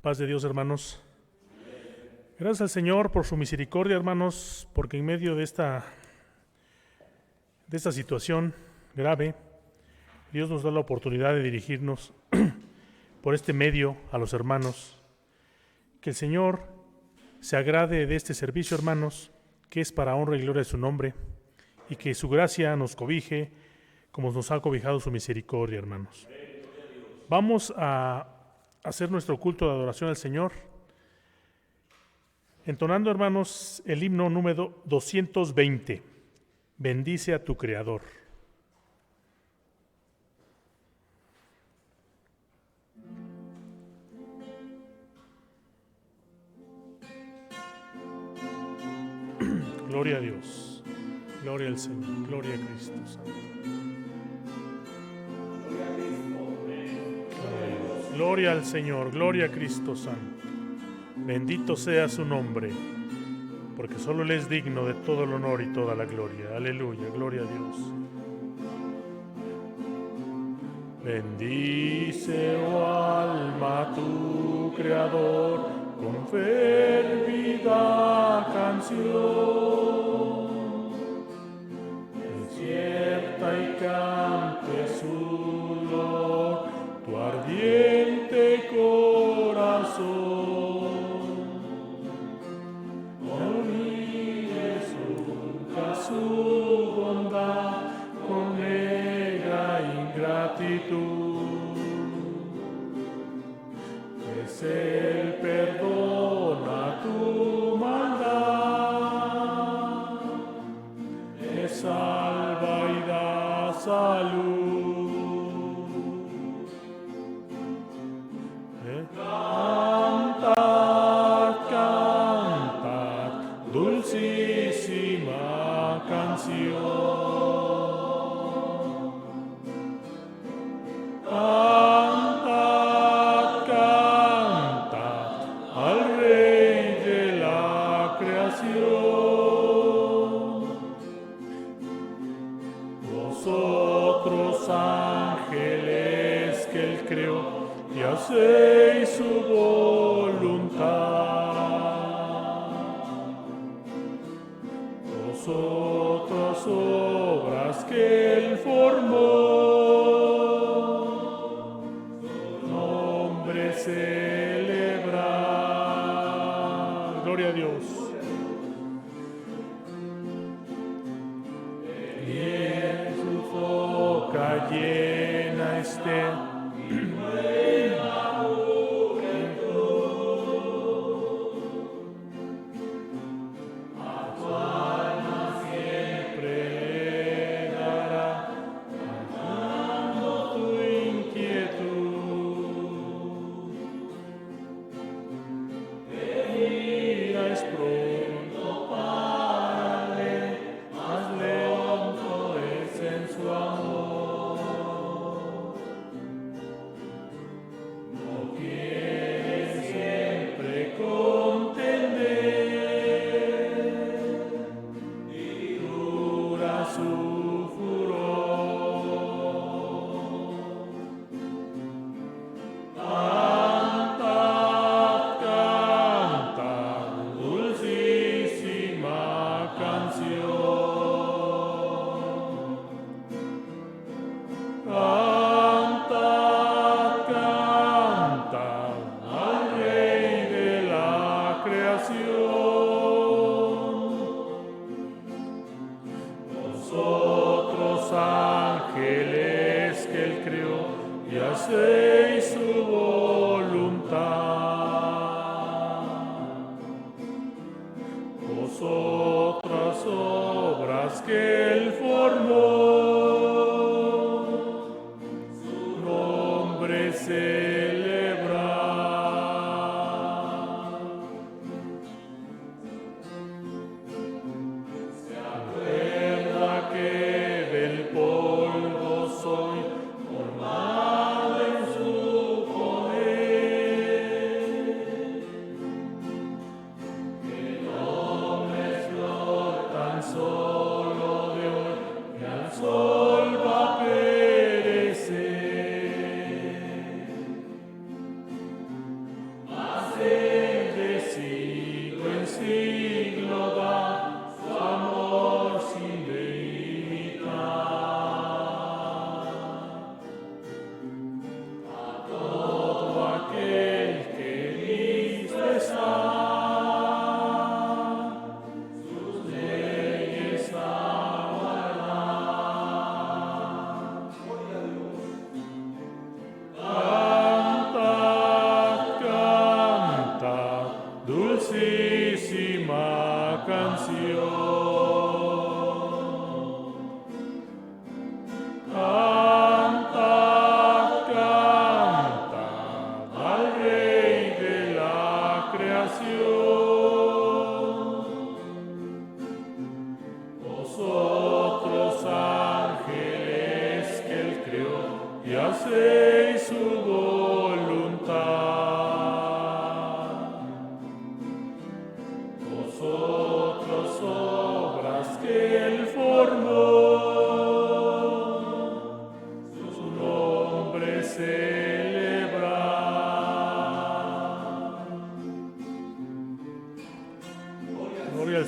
Paz de Dios, hermanos. Gracias al Señor por su misericordia, hermanos, porque en medio de esta situación grave, Dios nos da la oportunidad de dirigirnos por este medio a los hermanos. Que el Señor se agrade de este servicio, hermanos, que es para honra y gloria de su nombre, y que su gracia nos cobije como nos ha cobijado su misericordia, hermanos. Vamos a hacer nuestro culto de adoración al Señor, entonando, hermanos, el himno número 220. Bendice a tu Creador. Gloria a Dios, gloria al Señor, gloria a Cristo Santo. Gloria al Señor, gloria a Cristo Santo. Bendito sea su nombre, porque solo Él es digno de todo el honor y toda la gloria. Aleluya, gloria a Dios. Bendice, oh alma, tu Creador, con fervida canción. Despierta y cante su loor, tu ardiente corazón. No olvides nunca su bondad con negra ingratitud, pues Él perdona tu maldad, te salva y da salud. Cantad, cantad, dulcísima canción. Cantad, cantad al Rey de la creación. Vosotros, ángeles que Él creó, y hacéis su voluntad. Vosotras obras que Él formó, su nombre celebrar. Gloria a Dios. Y en su boca llena esté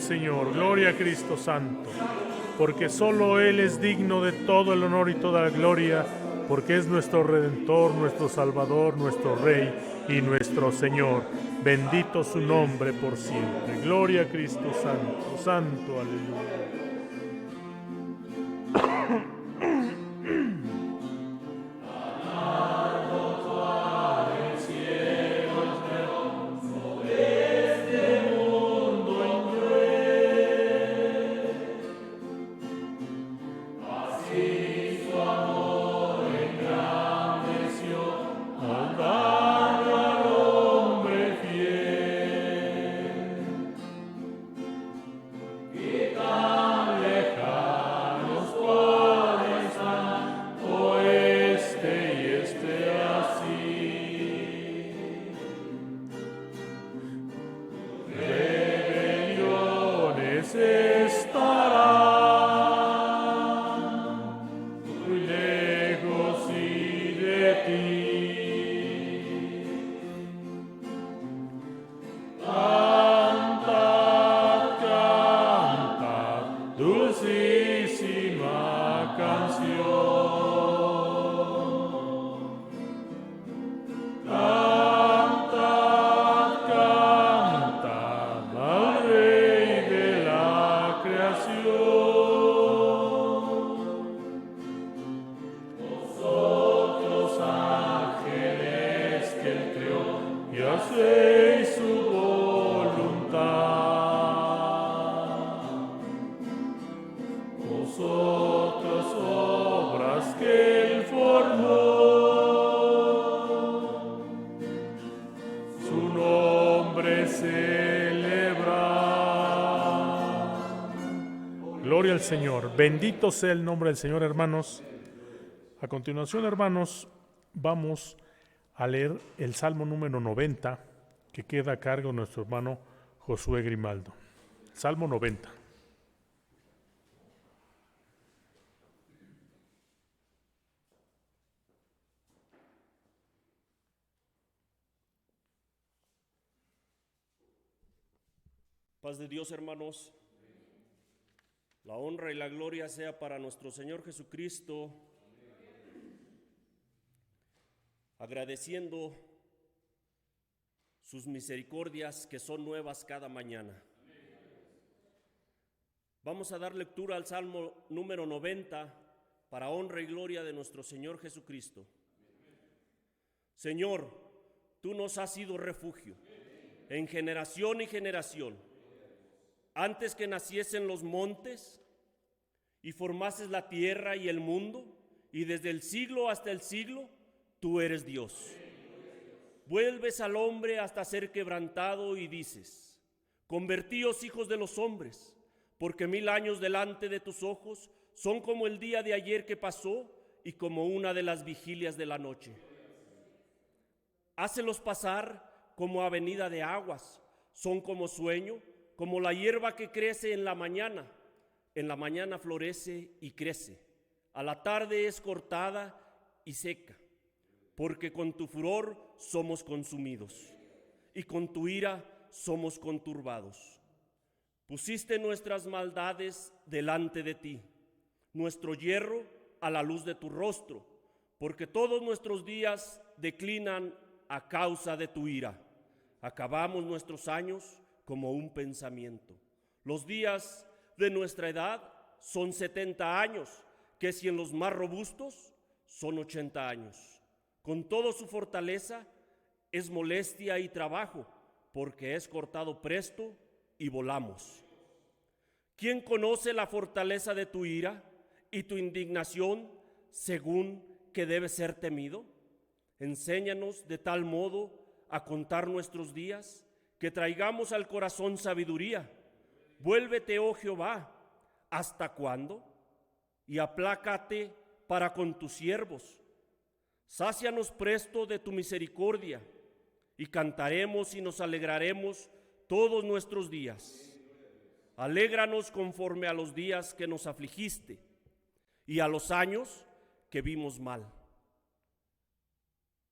Señor, gloria a Cristo Santo, porque solo Él es digno de todo el honor y toda la gloria, porque es nuestro Redentor, nuestro Salvador, nuestro Rey y nuestro Señor. Bendito su nombre por siempre. Gloria a Cristo Santo, Santo, aleluya. Dulcísima canción. Cantad, cantad al Rey de la creación. Vosotros ángeles que Él creó y hacéis su voluntad. Vosotros obras que Él formó, su nombre celebrar. Gloria al Señor. Bendito sea el nombre del Señor, hermanos. A continuación, hermanos, vamos a leer el Salmo número 90, que queda a cargo de nuestro hermano Josué Grimaldo. Salmo 90. Paz de Dios, hermanos. La honra y la gloria sea para nuestro Señor Jesucristo. Agradeciendo sus misericordias que son nuevas cada mañana. Vamos a dar lectura al Salmo número 90 para honra y gloria de nuestro Señor Jesucristo. Señor, tú nos has sido refugio en generación y generación. Antes que naciesen los montes y formases la tierra y el mundo, y desde el siglo hasta el siglo, tú eres Dios. Vuelves al hombre hasta ser quebrantado y dices: convertíos hijos de los hombres, porque 1000 años delante de tus ojos son como el día de ayer que pasó y como una de las vigilias de la noche. Hácelos pasar como avenida de aguas, son como sueño, como la hierba que crece en la mañana florece y crece, a la tarde es cortada y seca, porque con tu furor somos consumidos, y con tu ira somos conturbados. Pusiste nuestras maldades delante de ti, nuestro yerro a la luz de tu rostro, porque todos nuestros días declinan a causa de tu ira. Acabamos nuestros años como un pensamiento. Los días de nuestra edad son 70 años, que si en los más robustos son 80 años. Con toda su fortaleza es molestia y trabajo, porque es cortado presto y volamos. ¿Quién conoce la fortaleza de tu ira y tu indignación según que debe ser temido? Enséñanos de tal modo a contar nuestros días, que traigamos al corazón sabiduría. Vuélvete, oh Jehová, ¿hasta cuándo? Y aplácate para con tus siervos. Sácianos presto de tu misericordia, y cantaremos y nos alegraremos todos nuestros días. Alégranos conforme a los días que nos afligiste, y a los años que vimos mal.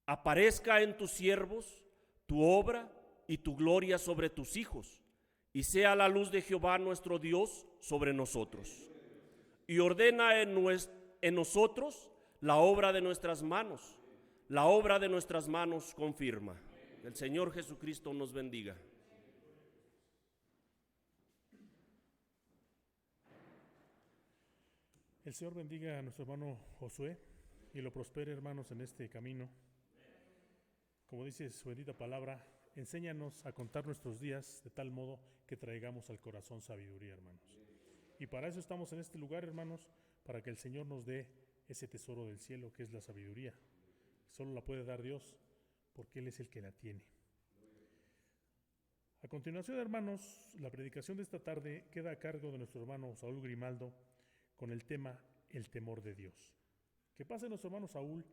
Aparezca en tus siervos tu obra y tu gloria sobre tus hijos, y sea la luz de Jehová nuestro Dios sobre nosotros. Y ordena en nosotros la obra de nuestras manos. La obra de nuestras manos confirma. Que el Señor Jesucristo nos bendiga. El Señor bendiga a nuestro hermano Josué y lo prospere, hermanos, en este camino. Como dice su bendita palabra, enséñanos a contar nuestros días de tal modo que traigamos al corazón sabiduría, hermanos. Y para eso estamos en este lugar, hermanos, para que el Señor nos dé ese tesoro del cielo que es la sabiduría. Solo la puede dar Dios, porque Él es el que la tiene. A continuación, hermanos, la predicación de esta tarde queda a cargo de nuestro hermano Saúl Grimaldo con el tema El temor de Dios. Que pase nuestro hermano Saúl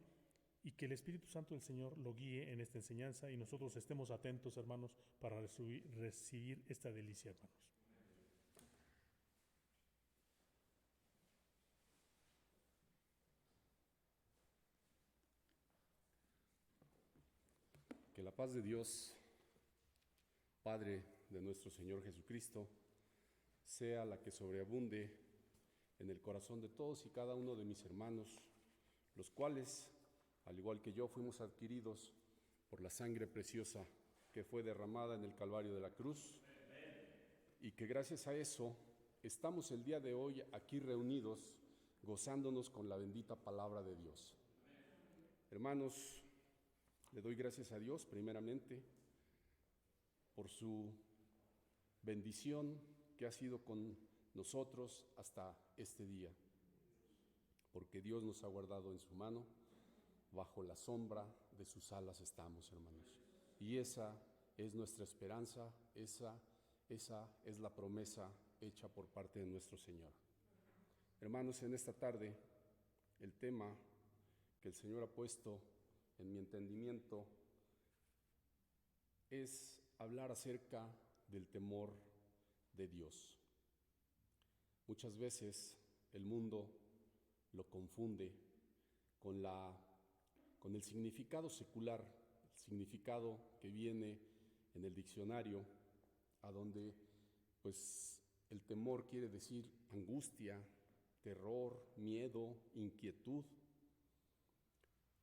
y que el Espíritu Santo del Señor lo guíe en esta enseñanza y nosotros estemos atentos, hermanos, para recibir esta delicia, hermanos. Que la paz de Dios, Padre de nuestro Señor Jesucristo, sea la que sobreabunde en el corazón de todos y cada uno de mis hermanos, los cuales, al igual que yo, fuimos adquiridos por la sangre preciosa que fue derramada en el Calvario de la cruz, y que gracias a eso estamos el día de hoy aquí reunidos, gozándonos con la bendita palabra de Dios. Hermanos, le doy gracias a Dios primeramente por su bendición que ha sido con nosotros hasta este día, porque Dios nos ha guardado en su mano, bajo la sombra de sus alas estamos, hermanos. Y esa es nuestra esperanza, esa es la promesa hecha por parte de nuestro Señor. Hermanos, en esta tarde, el tema que el Señor ha puesto en mi entendimiento es hablar acerca del temor de Dios. Muchas veces el mundo lo confunde con el significado secular, el significado que viene en el diccionario, a donde pues el temor quiere decir angustia, terror, miedo, inquietud,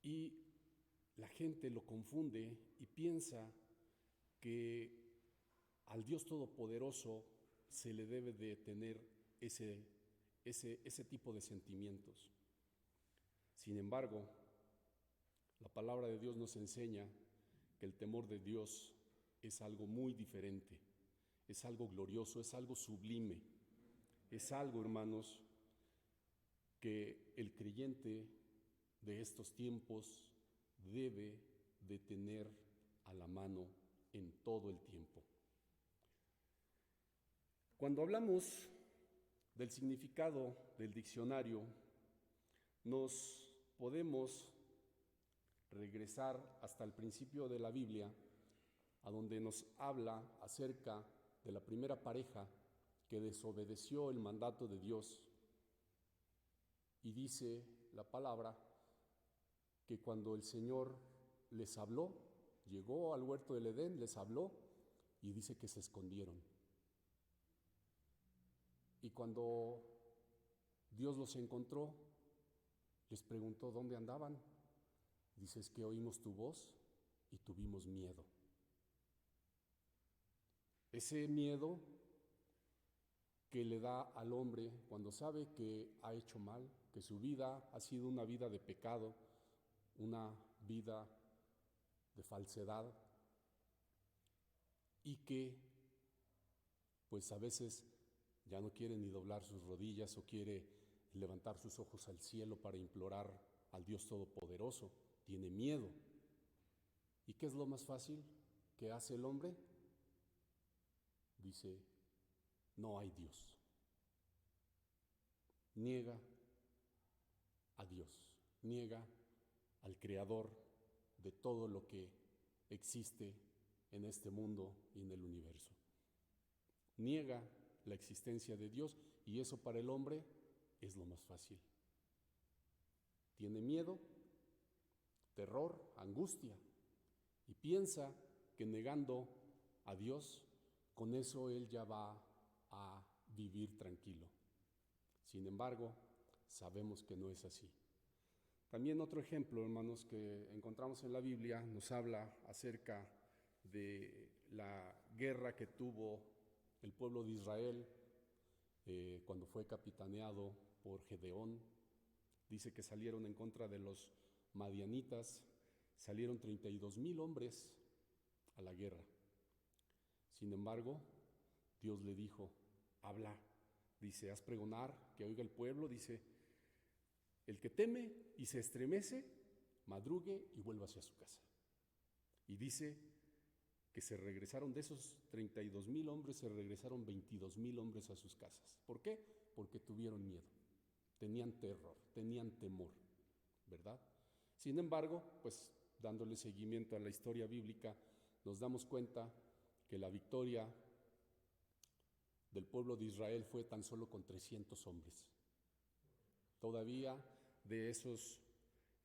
y la gente lo confunde y piensa que al Dios Todopoderoso se le debe de tener ese tipo de sentimientos. Sin embargo, la palabra de Dios nos enseña que el temor de Dios es algo muy diferente, es algo glorioso, es algo sublime, es algo, hermanos, que el creyente de estos tiempos debe de tener a la mano en todo el tiempo. Cuando hablamos del significado del diccionario, nos podemos regresar hasta el principio de la Biblia, a donde nos habla acerca de la primera pareja que desobedeció el mandato de Dios. Y dice la palabra que cuando el Señor les habló, llegó al huerto del Edén, les habló y dice que se escondieron. Y cuando Dios los encontró, les preguntó dónde andaban. Dice, es que oímos tu voz y tuvimos miedo. Ese miedo que le da al hombre cuando sabe que ha hecho mal, que su vida ha sido una vida de pecado, una vida de falsedad, y que pues a veces ya no quiere ni doblar sus rodillas o quiere levantar sus ojos al cielo para implorar al Dios Todopoderoso, tiene miedo. ¿Y qué es lo más fácil que hace el hombre? Dice, no hay Dios. Niega a Dios, niega al Creador de todo lo que existe en este mundo y en el universo. Niega la existencia de Dios y eso para el hombre es lo más fácil. Tiene miedo, terror, angustia y piensa que negando a Dios con eso él ya va a vivir tranquilo. Sin embargo, sabemos que no es así. También otro ejemplo, hermanos, que encontramos en la Biblia nos habla acerca de la guerra que tuvo el pueblo de Israel cuando fue capitaneado por Gedeón. Dice que salieron en contra de los madianitas, salieron 32,000 hombres a la guerra. Sin embargo, Dios le dijo, habla, dice, haz pregonar, que oiga el pueblo, dice, el que teme y se estremece, madrugue y vuelva hacia su casa. Y dice que se regresaron, de esos 32,000 hombres, se regresaron 22,000 hombres a sus casas. ¿Por qué? Porque tuvieron miedo, tenían terror, tenían temor, ¿verdad? Sin embargo, pues dándole seguimiento a la historia bíblica, nos damos cuenta que la victoria del pueblo de Israel fue tan solo con 300 hombres. Todavía de esos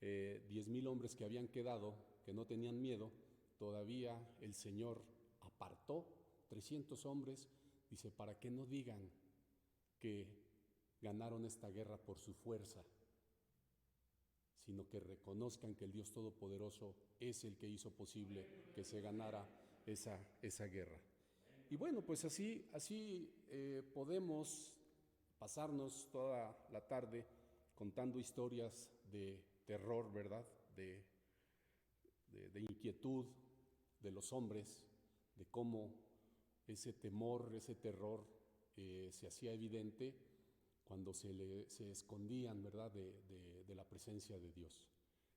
10,000 hombres que habían quedado, que no tenían miedo, todavía el Señor apartó 300 hombres, dice, para que no digan que ganaron esta guerra por su fuerza, sino que reconozcan que el Dios Todopoderoso es el que hizo posible que se ganara esa guerra. Y bueno, pues así podemos pasarnos toda la tarde contando historias de terror, ¿verdad? De inquietud de los hombres, de cómo ese temor, ese terror se hacía evidente cuando se escondían, ¿verdad?, de la presencia de Dios.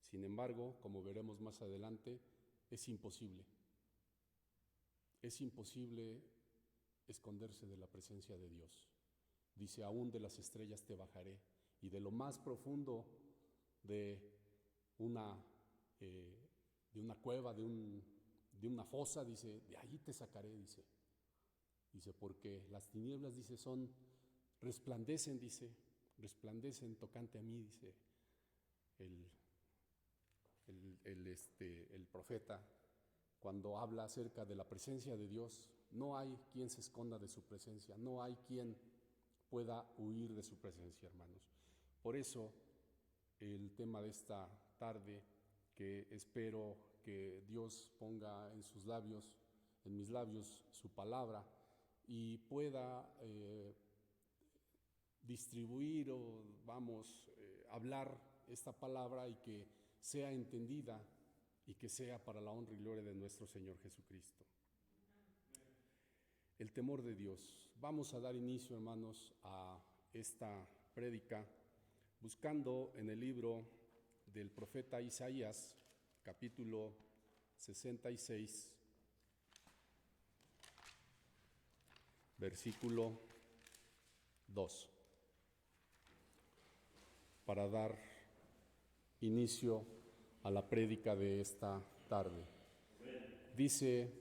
Sin embargo, como veremos más adelante, es imposible esconderse de la presencia de Dios. Dice, aún de las estrellas te bajaré, y de lo más profundo de una cueva, de una fosa, dice, de allí te sacaré, dice, porque las tinieblas, dice, resplandecen tocante a mí, dice el profeta, cuando habla acerca de la presencia de Dios. No hay quien se esconda de su presencia, no hay quien pueda huir de su presencia, hermanos. Por eso, el tema de esta tarde, que espero que Dios ponga en sus labios, en mis labios, su palabra, y pueda distribuir hablar esta palabra, y que sea entendida y que sea para la honra y gloria de nuestro Señor Jesucristo. El temor de Dios. Vamos a dar inicio, hermanos, a esta prédica buscando en el libro del profeta Isaías, capítulo 66, versículo 2, para dar inicio a la prédica de esta tarde. Dice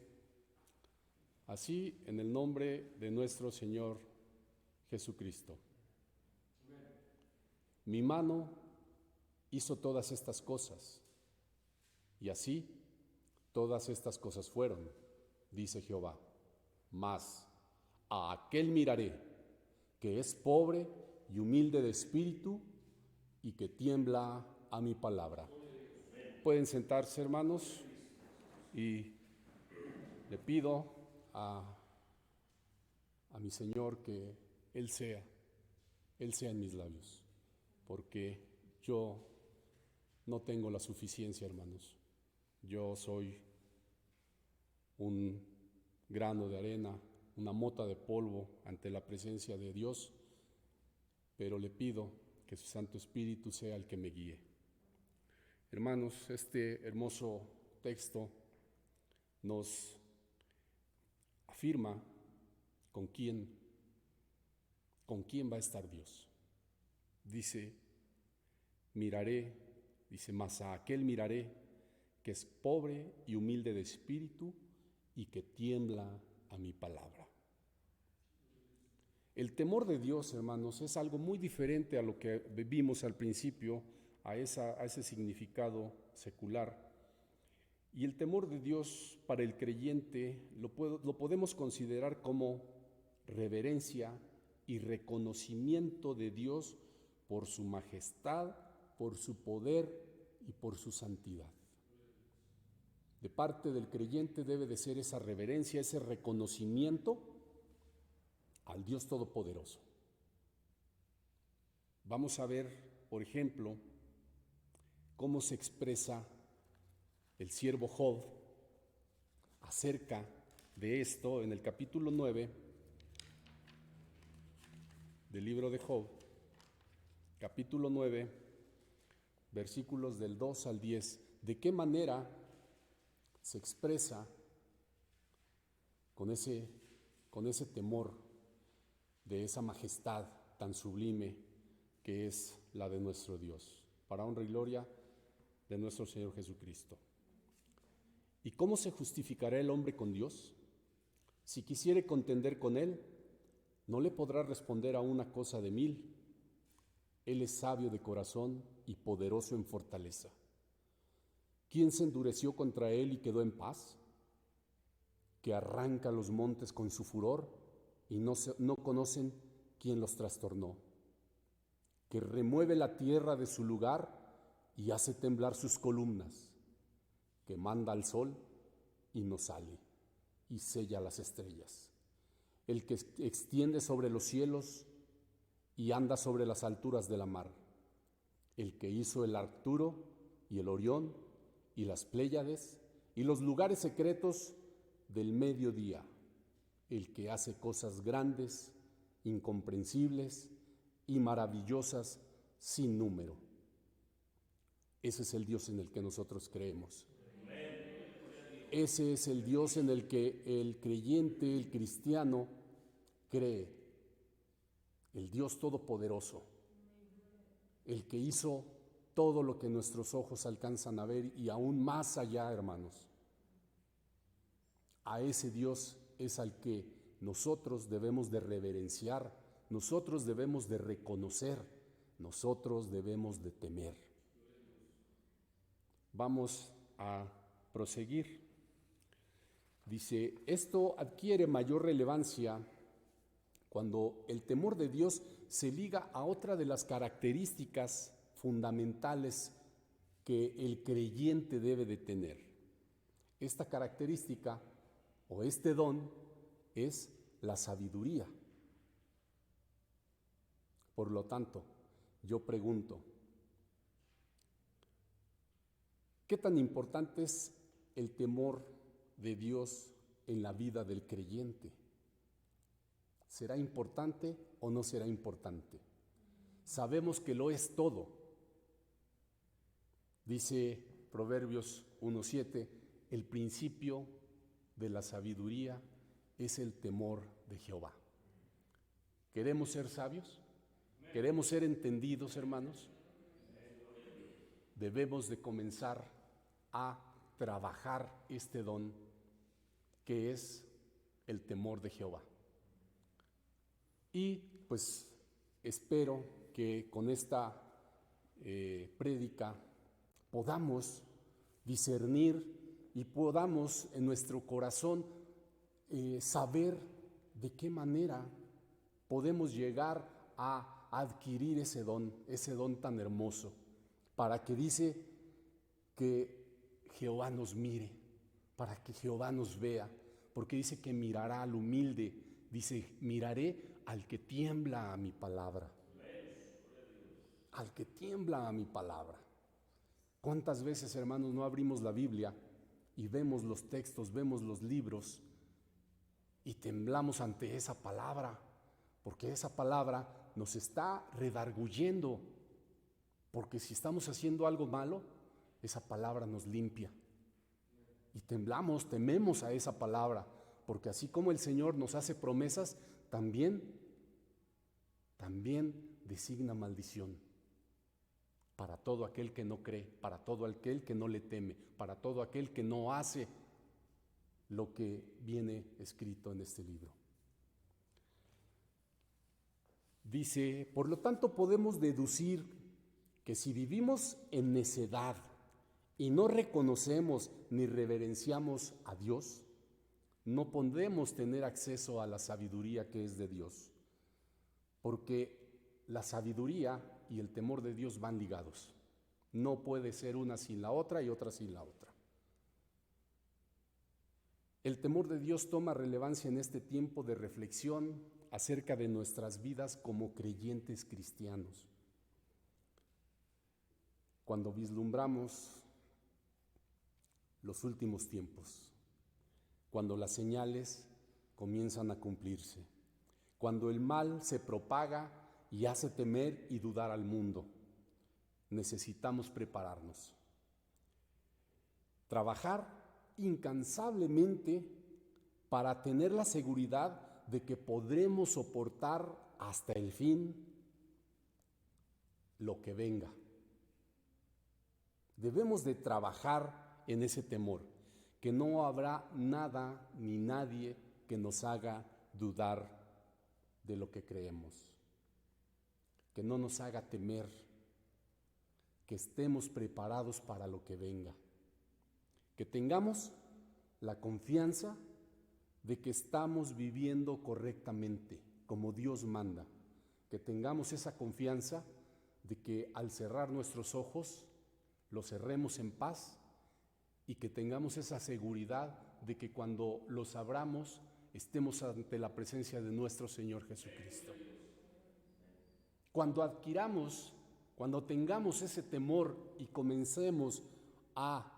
así, en el nombre de nuestro Señor Jesucristo. Mi mano hizo todas estas cosas, y así todas estas cosas fueron, dice Jehová. Mas a aquel miraré, que es pobre y humilde de espíritu, y que tiembla a mi palabra. Pueden sentarse, hermanos, y le pido a mi Señor que Él sea en mis labios, porque yo no tengo la suficiencia, hermanos. Yo soy un grano de arena, una mota de polvo ante la presencia de Dios, pero le pido que su Santo Espíritu sea el que me guíe. Hermanos, este hermoso texto nos afirma con quién va a estar Dios. Dice, miraré, dice, mas a aquel miraré, que es pobre y humilde de espíritu, y que tiembla a mi palabra. El temor de Dios, hermanos, es algo muy diferente a lo que vimos al principio, a ese significado secular. Y el temor de Dios para el creyente lo podemos considerar como reverencia y reconocimiento de Dios por su majestad, por su poder y por su santidad. De parte del creyente debe de ser esa reverencia, ese reconocimiento al Dios Todopoderoso. Vamos a ver, por ejemplo, cómo se expresa el siervo Job acerca de esto en el capítulo 9 del libro de Job, capítulo 9, versículos del 2 al 10. ¿De qué manera se expresa con ese temor de esa majestad tan sublime que es la de nuestro Dios, para honra y gloria de nuestro Señor Jesucristo? ¿Y cómo se justificará el hombre con Dios? Si quisiere contender con Él, no le podrá responder a una cosa de 1000. Él es sabio de corazón y poderoso en fortaleza. ¿Quién se endureció contra Él y quedó en paz? Que arranca los montes con su furor y no conocen quién los trastornó. Que remueve la tierra de su lugar y hace temblar sus columnas. Que manda al sol y no sale, y sella las estrellas. El que extiende sobre los cielos y anda sobre las alturas de la mar. El que hizo el Arturo y el Orión y las Pléyades y los lugares secretos del mediodía. El que hace cosas grandes, incomprensibles y maravillosas sin número. Ese es el Dios en el que nosotros creemos. Ese es el Dios en el que el creyente, el cristiano, cree. El Dios Todopoderoso, el que hizo todo lo que nuestros ojos alcanzan a ver y aún más allá, hermanos. A ese Dios es al que nosotros debemos de reverenciar, nosotros debemos de reconocer, nosotros debemos de temer. Vamos a proseguir. Dice, esto adquiere mayor relevancia cuando el temor de Dios se liga a otra de las características fundamentales que el creyente debe de tener. Esta característica o este don es la sabiduría. Por lo tanto, yo pregunto, ¿qué tan importante es el temor de Dios en la vida del creyente? ¿Será importante o no será importante? Sabemos que lo es todo. Dice Proverbios 1:7, el principio de la sabiduría es el temor de Jehová. ¿Queremos ser sabios? ¿Queremos ser entendidos, hermanos? Debemos de comenzar a trabajar este don que es el temor de Jehová. Y pues espero que con esta prédica podamos discernir y podamos en nuestro corazón saber de qué manera podemos llegar a adquirir ese don tan hermoso, para que dice que Jehová nos mire, para que Jehová nos vea, porque dice que mirará al humilde, dice, miraré al que tiembla a mi palabra. Al que tiembla a mi palabra. ¿Cuántas veces, hermanos, no abrimos la Biblia y vemos los textos, vemos los libros y temblamos ante esa palabra? Porque esa palabra nos está redarguyendo. Porque si estamos haciendo algo malo, esa palabra nos limpia. Y temblamos, tememos a esa palabra, porque así como el Señor nos hace promesas, también designa maldición para todo aquel que no cree, para todo aquel que no le teme, para todo aquel que no hace lo que viene escrito en este libro. Dice, por lo tanto podemos deducir que si vivimos en necedad y no reconocemos ni reverenciamos a Dios, no podemos tener acceso a la sabiduría que es de Dios, porque la sabiduría y el temor de Dios van ligados. No puede ser una sin la otra y otra sin la otra. El temor de Dios toma relevancia en este tiempo de reflexión acerca de nuestras vidas como creyentes cristianos. Cuando vislumbramos los últimos tiempos, cuando las señales comienzan a cumplirse, cuando el mal se propaga y hace temer y dudar al mundo, necesitamos prepararnos. Trabajar incansablemente para tener la seguridad de que podremos soportar hasta el fin lo que venga. Debemos de trabajar en ese temor, que no habrá nada ni nadie que nos haga dudar de lo que creemos, que no nos haga temer, que estemos preparados para lo que venga, que tengamos la confianza de que estamos viviendo correctamente, como Dios manda, que tengamos esa confianza de que al cerrar nuestros ojos, los cerremos en paz y que tengamos esa seguridad de que cuando los abramos estemos ante la presencia de nuestro Señor Jesucristo. Cuando tengamos ese temor y comencemos a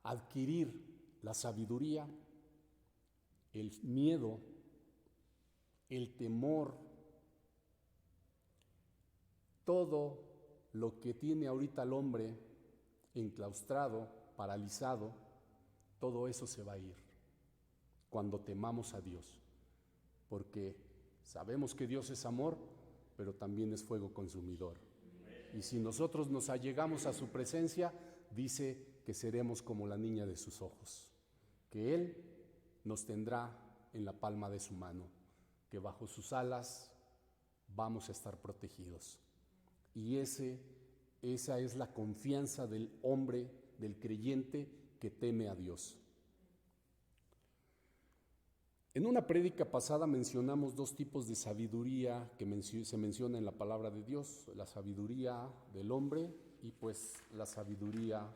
adquirir la sabiduría, el miedo, el temor, todo lo que tiene ahorita el hombre enclaustrado, paralizado, todo eso se va a ir cuando temamos a Dios, porque sabemos que Dios es amor, pero también es fuego consumidor. Y si nosotros nos allegamos a su presencia, dice que seremos como la niña de sus ojos, que Él nos tendrá en la palma de su mano, que bajo sus alas vamos a estar protegidos. Y esa es la confianza del hombre, del creyente que teme a Dios. En una prédica pasada mencionamos dos tipos de sabiduría que se menciona en la palabra de Dios, la sabiduría del hombre y pues la sabiduría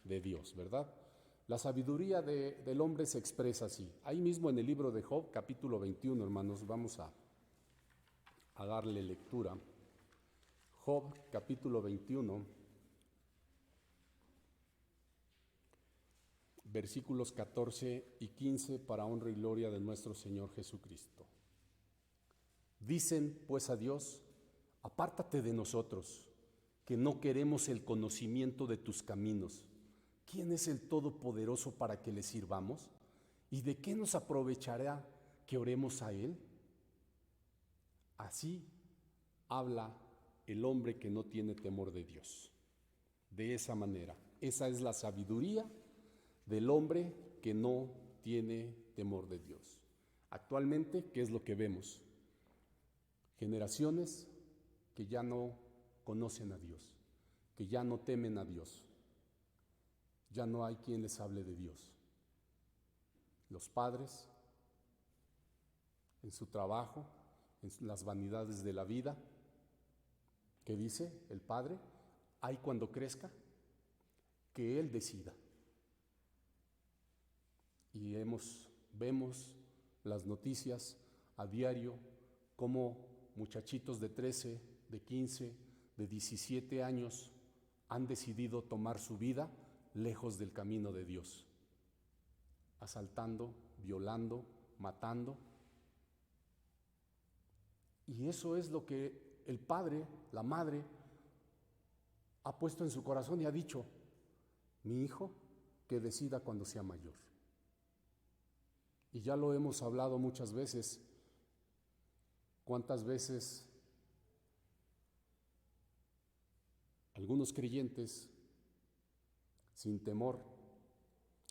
de Dios, ¿verdad? La sabiduría del hombre se expresa así. Ahí mismo en el libro de Job, capítulo 21, hermanos, vamos a darle lectura. Job, capítulo 21, versículos 14 y 15, para honra y gloria de nuestro Señor Jesucristo. Dicen pues a Dios: apártate de nosotros, que no queremos el conocimiento de tus caminos. ¿Quién es el Todopoderoso para que le sirvamos? ¿Y de qué nos aprovechará que oremos a Él? Así habla el hombre que no tiene temor de Dios. De esa manera, esa es la sabiduría del hombre que no tiene temor de Dios. Actualmente, ¿qué es lo que vemos? Generaciones que ya no conocen a Dios, que ya no temen a Dios. Ya no hay quien les hable de Dios. Los padres, en su trabajo, en las vanidades de la vida, ¿qué dice el padre? Hay cuando crezca, que él decida. Y vemos las noticias a diario, cómo muchachitos de 13, de 15, de 17 años han decidido tomar su vida lejos del camino de Dios, asaltando, violando, matando. Y eso es lo que el padre, la madre, ha puesto en su corazón y ha dicho: mi hijo que decida cuando sea mayor. Y ya lo hemos hablado muchas veces. ¿Cuántas veces algunos creyentes sin temor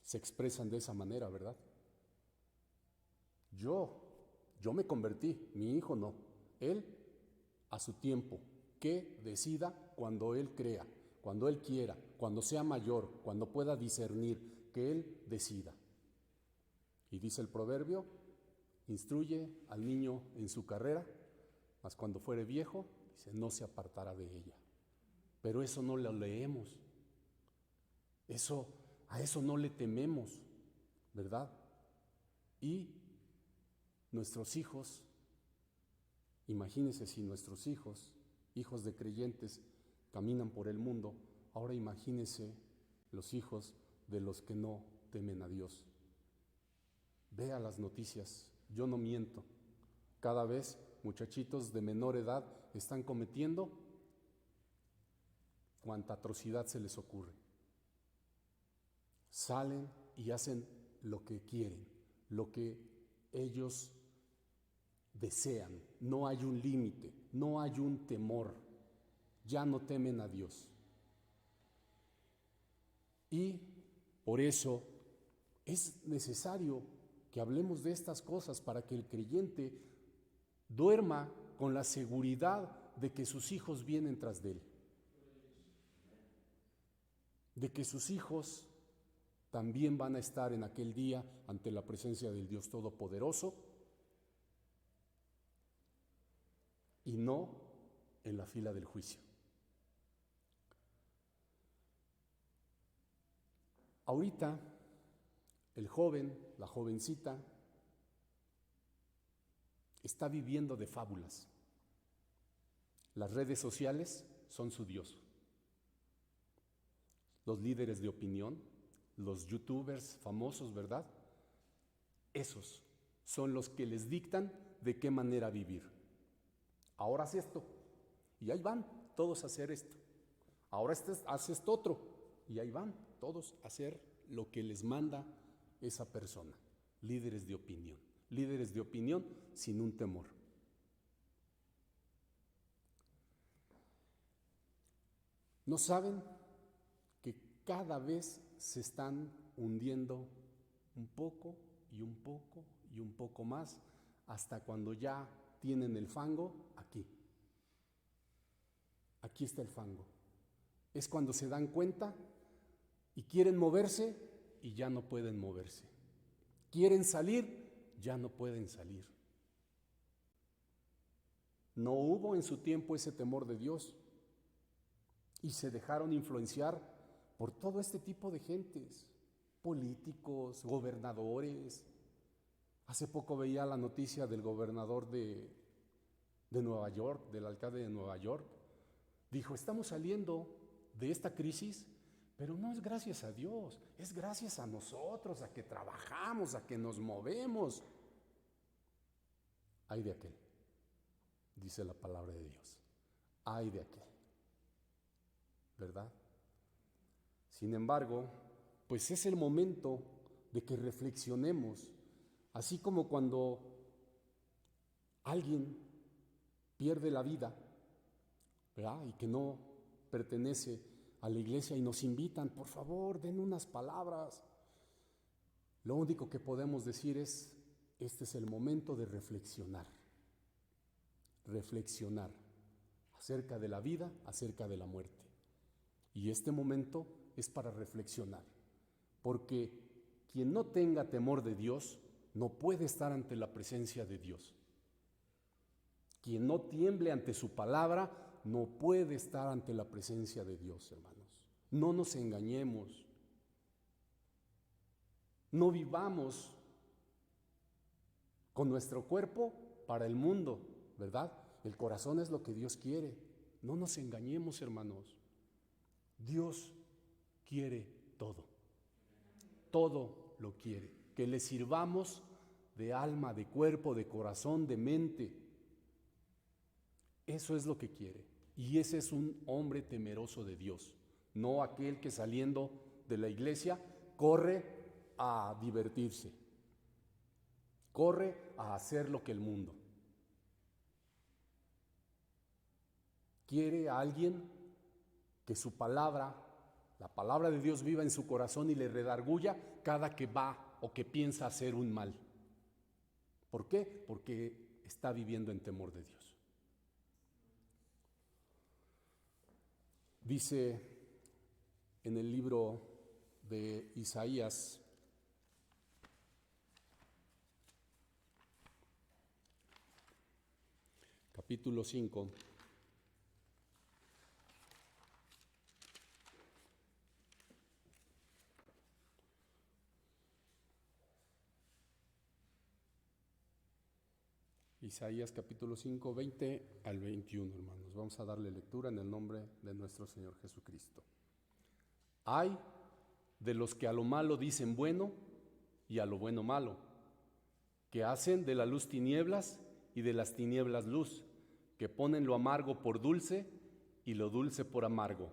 se expresan de esa manera, verdad? Yo me convertí, mi hijo no. Él a su tiempo, que decida cuando él crea, cuando Él quiera, cuando sea mayor, cuando pueda discernir, que Él decida. Y dice el proverbio, instruye al niño en su carrera, mas cuando fuere viejo, dice, no se apartará de ella. Pero eso no lo leemos, a eso no le tememos, ¿verdad? Y nuestros hijos, imagínense si nuestros hijos, hijos de creyentes, caminan por el mundo, ahora imagínense los hijos de los que no temen a Dios. Vea las noticias, yo no miento, cada vez muchachitos de menor edad están cometiendo cuanta atrocidad se les ocurre. Salen y hacen lo que quieren, lo que ellos desean. No hay un límite, no hay un temor. Ya no temen a Dios. Y por eso es necesario que hablemos de estas cosas para que el creyente duerma con la seguridad de que sus hijos vienen tras de él. De que sus hijos también van a estar en aquel día ante la presencia del Dios Todopoderoso y no en la fila del juicio. Ahorita, el joven, la jovencita, está viviendo de fábulas. Las redes sociales son su Dios. Los líderes de opinión, los youtubers famosos, ¿verdad? Esos son los que les dictan de qué manera vivir. Ahora haz esto, y ahí van todos a hacer esto. Ahora haz esto otro, y ahí van todos a hacer lo que les manda esa persona. Líderes de opinión sin un temor. ¿No saben que cada vez se están hundiendo un poco y un poco y un poco más hasta cuando ya tienen el fango aquí? Aquí está el fango. Es cuando se dan cuenta y quieren moverse y ya no pueden moverse. Quieren salir, ya no pueden salir. No hubo en su tiempo ese temor de Dios y se dejaron influenciar por todo este tipo de gentes, políticos, gobernadores. Hace poco veía la noticia del gobernador de Nueva York, del alcalde de Nueva York. Dijo, estamos saliendo de esta crisis, pero no es gracias a Dios, es gracias a nosotros, a que trabajamos, a que nos movemos. Ay de aquel, dice la palabra de Dios. Ay de aquel, ¿verdad? Sin embargo, pues es el momento de que reflexionemos, así como cuando alguien pierde la vida, ¿verdad? Y que no pertenece a la iglesia y nos invitan, por favor, den unas palabras. Lo único que podemos decir es, este es el momento de reflexionar acerca de la vida, acerca de la muerte. Y este momento es para reflexionar, porque quien no tenga temor de Dios no puede estar ante la presencia de Dios. Quien no tiemble ante su palabra no puede estar ante la presencia de Dios, hermanos. No nos engañemos. No vivamos con nuestro cuerpo para el mundo, ¿verdad? El corazón es lo que Dios quiere. No nos engañemos, hermanos. Dios quiere todo. Todo lo quiere. Que le sirvamos de alma, de cuerpo, de corazón, de mente. Eso es lo que quiere. Y ese es un hombre temeroso de Dios. No aquel que saliendo de la iglesia corre a divertirse. Corre a hacer lo que el mundo. Quiere a alguien que su palabra, la palabra de Dios viva en su corazón y le redarguya cada que va o que piensa hacer un mal. ¿Por qué? Porque está viviendo en temor de Dios. Dice en el libro de Isaías, capítulo 5. Isaías capítulo 5, 20 al 21, hermanos. Vamos a darle lectura en el nombre de nuestro Señor Jesucristo. Ay de los que a lo malo dicen bueno y a lo bueno malo, que hacen de la luz tinieblas y de las tinieblas luz, que ponen lo amargo por dulce y lo dulce por amargo.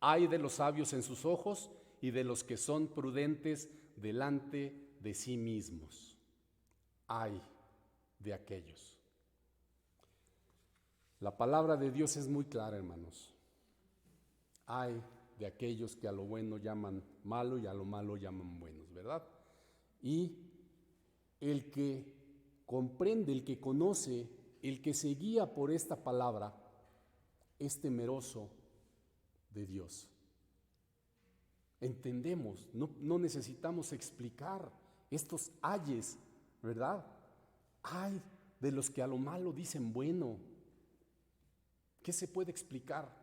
Ay de los sabios en sus ojos y de los que son prudentes delante de sí mismos. Ay de aquellos. La palabra de Dios es muy clara, hermanos. Ay de aquellos que a lo bueno llaman malo y a lo malo llaman buenos, ¿verdad? Y el que comprende, el que conoce, el que se guía por esta palabra, es temeroso de Dios. Entendemos, no necesitamos explicar estos ayes, ¿verdad? Ay de los que a lo malo dicen bueno. ¿Qué se puede explicar?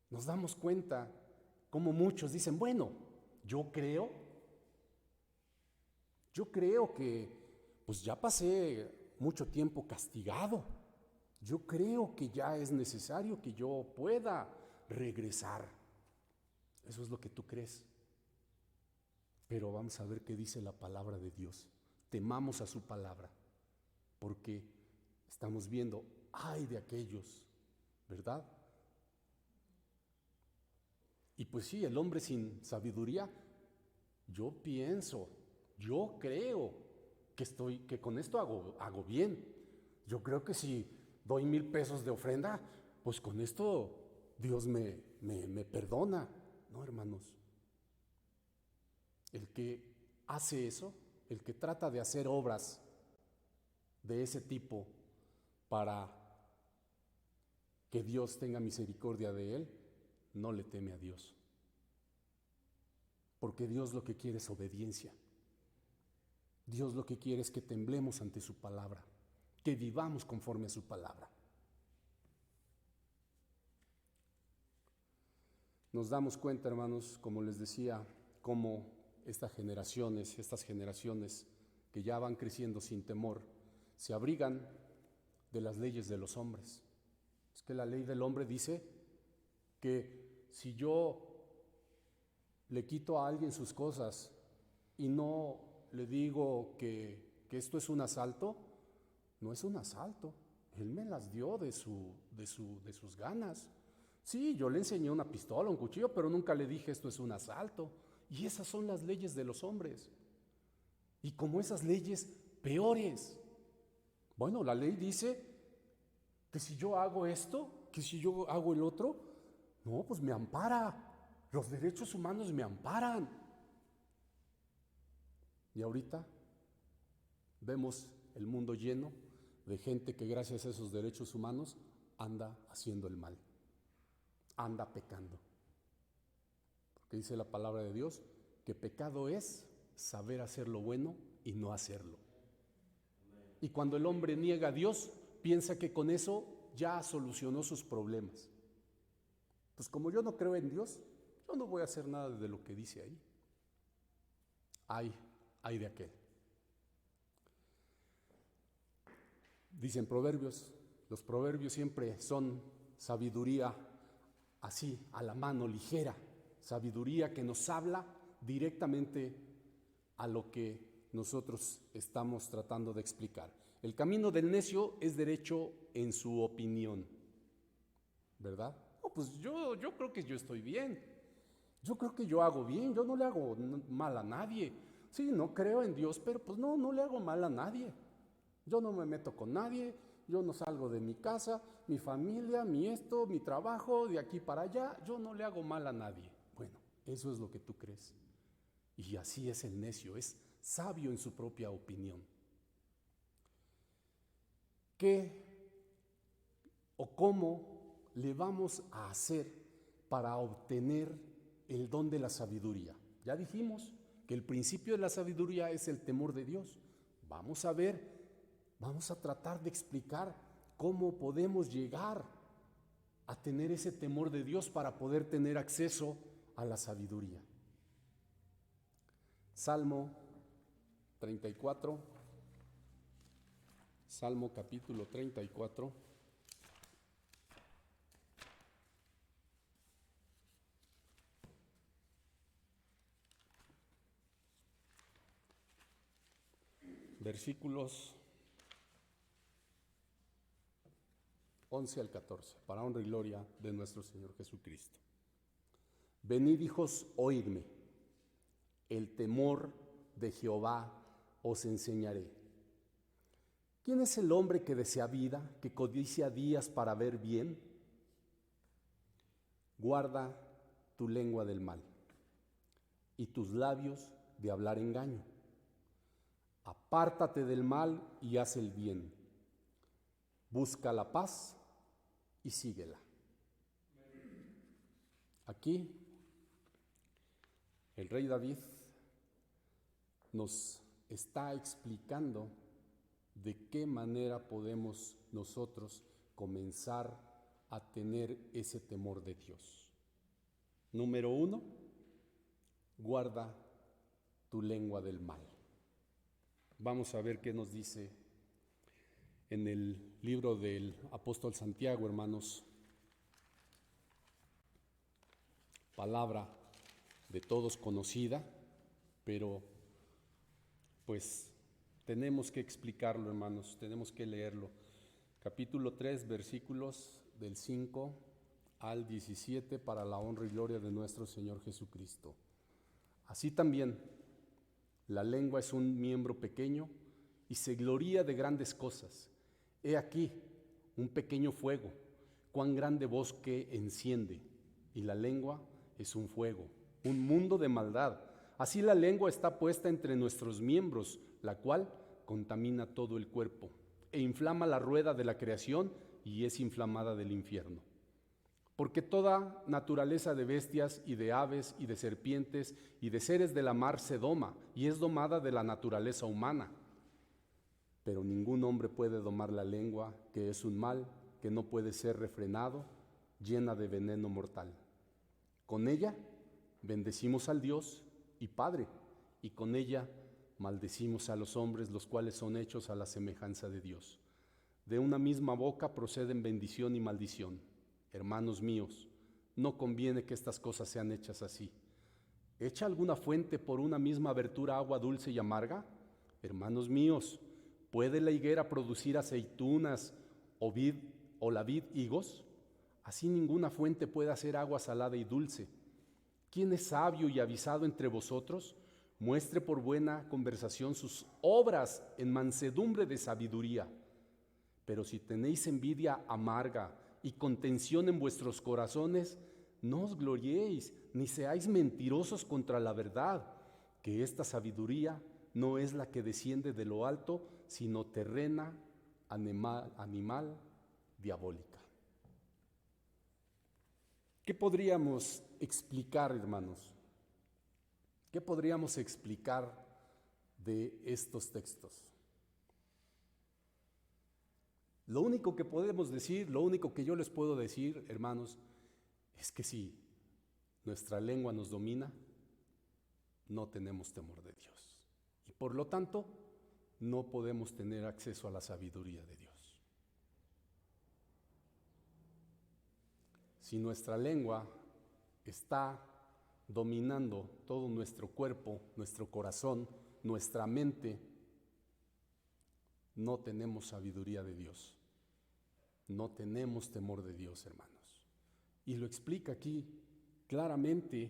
Nos damos cuenta cómo muchos dicen, bueno, yo creo que pues ya pasé mucho tiempo castigado. Yo creo que ya es necesario que yo pueda regresar. Eso es lo que tú crees. Pero vamos a ver qué dice la palabra de Dios. Temamos a su palabra, porque estamos viendo, ay de aquellos, ¿verdad? Y pues sí, el hombre sin sabiduría, yo pienso, yo creo que con esto hago bien. Yo creo que si doy 1,000 pesos de ofrenda, pues con esto Dios me perdona. No, hermanos. El que hace eso, el que trata de hacer obras de ese tipo para que Dios tenga misericordia de él, no le teme a Dios. Porque Dios lo que quiere es obediencia. Dios lo que quiere es que temblemos ante su palabra, que vivamos conforme a su palabra. Nos damos cuenta, hermanos, como les decía, cómo estas generaciones que ya van creciendo sin temor, se abrigan de las leyes de los hombres. Es que la ley del hombre dice que si yo le quito a alguien sus cosas y no le digo que esto es un asalto, no es un asalto. Él me las dio de sus ganas. Sí, yo le enseñé una pistola, un cuchillo, pero nunca le dije esto es un asalto. Y esas son las leyes de los hombres. Y como esas leyes, peores. Bueno, la ley dice que si yo hago esto, que si yo hago el otro, no, pues me ampara. Los derechos humanos me amparan. Y ahorita vemos el mundo lleno de gente que gracias a esos derechos humanos anda haciendo el mal, anda pecando. Porque dice la palabra de Dios que pecado es saber hacer lo bueno y no hacerlo. Y cuando el hombre niega a Dios, piensa que con eso ya solucionó sus problemas. Pues como yo no creo en Dios, yo no voy a hacer nada de lo que dice ahí. Ay de aquel. Dicen proverbios, los proverbios siempre son sabiduría así, a la mano, ligera, sabiduría que nos habla directamente a lo que nosotros estamos tratando de explicar. El camino del necio es derecho en su opinión, ¿verdad? No, pues yo creo que yo estoy bien, yo creo que yo hago bien, yo no le hago mal a nadie. Sí, no creo en Dios, pero pues no le hago mal a nadie. Yo no me meto con nadie, yo no salgo de mi casa, mi familia, mi trabajo, de aquí para allá, yo no le hago mal a nadie. Bueno, eso es lo que tú crees. Y así es el necio, es sabio en su propia opinión. ¿Qué o cómo le vamos a hacer para obtener el don de la sabiduría? Ya dijimos que el principio de la sabiduría es el temor de Dios. Vamos a tratar de explicar cómo podemos llegar a tener ese temor de Dios para poder tener acceso a la sabiduría. Salmo 34, Salmo capítulo 34. Versículos 11 al 14, para honra y gloria de nuestro Señor Jesucristo. Venid, hijos, oídme, el temor de Jehová os enseñaré. ¿Quién es el hombre que desea vida, que codicia días para ver bien? Guarda tu lengua del mal y tus labios de hablar engaño. Apártate del mal y haz el bien. Busca la paz y síguela. Aquí el rey David nos está explicando de qué manera podemos nosotros comenzar a tener ese temor de Dios. Número 1, guarda tu lengua del mal. Vamos a ver qué nos dice en el libro del apóstol Santiago, hermanos. Palabra de todos conocida, pero pues tenemos que explicarlo, hermanos, tenemos que leerlo. Capítulo 3, versículos del 5 al 17, para la honra y gloria de nuestro Señor Jesucristo. Así también, la lengua es un miembro pequeño y se gloría de grandes cosas. He aquí un pequeño fuego, cuán grande bosque enciende, y la lengua es un fuego, un mundo de maldad. Así la lengua está puesta entre nuestros miembros, la cual contamina todo el cuerpo e inflama la rueda de la creación y es inflamada del infierno. Porque toda naturaleza de bestias y de aves y de serpientes y de seres de la mar se doma y es domada de la naturaleza humana. Pero ningún hombre puede domar la lengua, que es un mal que no puede ser refrenado, llena de veneno mortal. Con ella bendecimos al Dios y Padre, y con ella maldecimos a los hombres, los cuales son hechos a la semejanza de Dios. De una misma boca proceden bendición y maldición. Hermanos míos, no conviene que estas cosas sean hechas así. ¿Echa alguna fuente por una misma abertura agua dulce y amarga? Hermanos míos, ¿puede la higuera producir aceitunas o la vid higos? Así ninguna fuente puede hacer agua salada y dulce. ¿Quién es sabio y avisado entre vosotros? Muestre por buena conversación sus obras en mansedumbre de sabiduría. Pero si tenéis envidia amarga y contención en vuestros corazones, no os gloriéis, ni seáis mentirosos contra la verdad, que esta sabiduría no es la que desciende de lo alto, sino terrena, animal, diabólica. ¿Qué podríamos explicar, hermanos? ¿Qué podríamos explicar de estos textos? Lo único que podemos decir, lo único que yo les puedo decir, hermanos, es que si nuestra lengua nos domina, no tenemos temor de Dios. Y por lo tanto, no podemos tener acceso a la sabiduría de Dios. Si nuestra lengua está dominando todo nuestro cuerpo, nuestro corazón, nuestra mente, no tenemos sabiduría de Dios. No tenemos temor de Dios, hermanos. Y lo explica aquí claramente,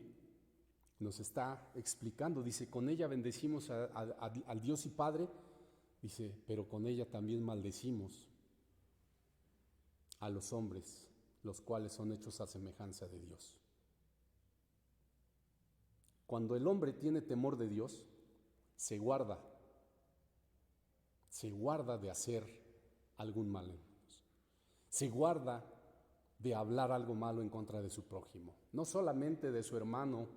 nos está explicando, dice, con ella bendecimos al Dios y Padre, dice, pero con ella también maldecimos a los hombres, los cuales son hechos a semejanza de Dios. Cuando el hombre tiene temor de Dios, se guarda de hacer algún mal. Se guarda de hablar algo malo en contra de su prójimo, no solamente de su hermano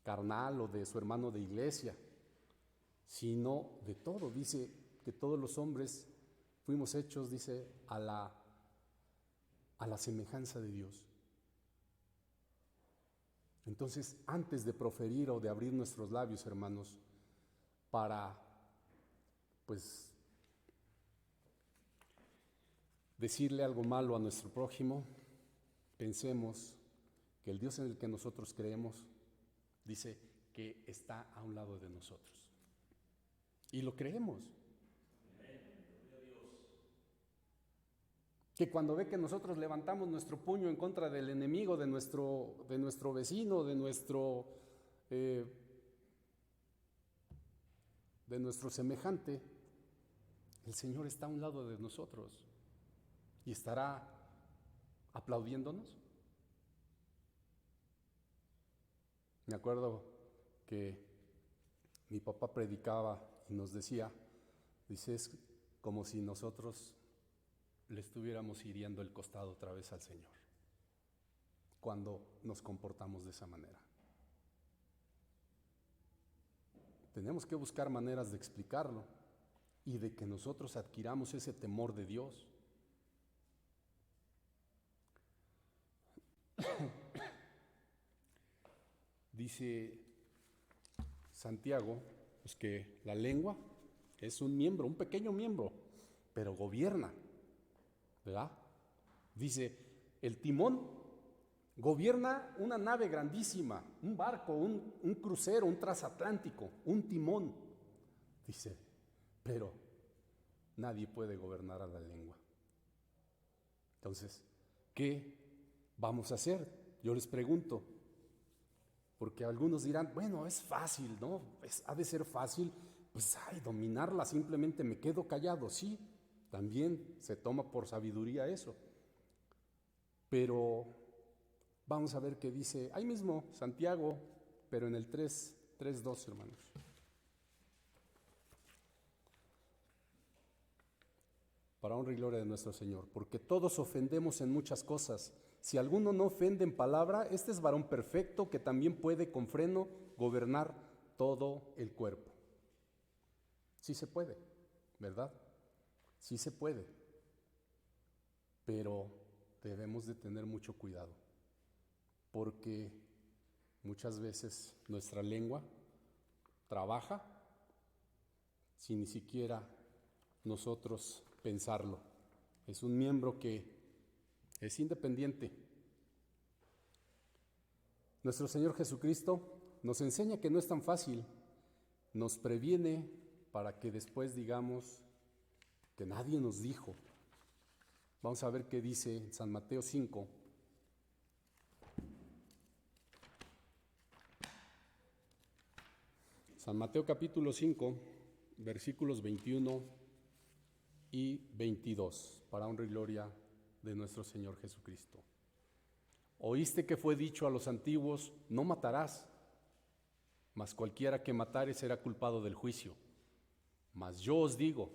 carnal o de su hermano de iglesia, sino de todo. Dice que todos los hombres fuimos hechos, dice, a la semejanza de Dios. Entonces, antes de proferir o de abrir nuestros labios, hermanos, para, pues, decirle algo malo a nuestro prójimo, pensemos que el Dios en el que nosotros creemos dice que está a un lado de nosotros. Y lo creemos. Que cuando ve que nosotros levantamos nuestro puño en contra del enemigo, de nuestro vecino, de nuestro semejante, el Señor está a un lado de nosotros y estará aplaudiéndonos. Me acuerdo que mi papá predicaba y nos decía, dice, es como si nosotros le estuviéramos hiriendo el costado otra vez al Señor cuando nos comportamos de esa manera. Tenemos que buscar maneras de explicarlo y de que nosotros adquiramos ese temor de Dios. Dice Santiago, pues que la lengua es un miembro, un pequeño miembro, pero gobierna, ¿verdad? Dice, el timón gobierna una nave grandísima, un barco, un crucero, un transatlántico, un timón. Dice, pero nadie puede gobernar a la lengua. Entonces, ¿qué vamos a hacer? Yo les pregunto, porque algunos dirán, bueno, es fácil, ¿no? Ha de ser fácil, pues, dominarla, simplemente me quedo callado. Sí, también se toma por sabiduría eso. Pero vamos a ver qué dice, ahí mismo, Santiago, pero en el 3:2, hermanos. Para honra y gloria de nuestro Señor, porque todos ofendemos en muchas cosas. Si alguno no ofende en palabra, este es varón perfecto que también puede con freno gobernar todo el cuerpo. Sí se puede, ¿verdad? Sí se puede, pero debemos de tener mucho cuidado, porque muchas veces nuestra lengua trabaja sin ni siquiera nosotros pensarlo. Es un miembro que es independiente. Nuestro Señor Jesucristo nos enseña que no es tan fácil, nos previene para que después digamos que nadie nos dijo. Vamos a ver qué dice en San Mateo 5. San Mateo capítulo 5, versículos 21 y 22, para honra y gloria de nuestro Señor Jesucristo. Oíste que fue dicho a los antiguos, no matarás, mas cualquiera que matare será culpado del juicio. Mas yo os digo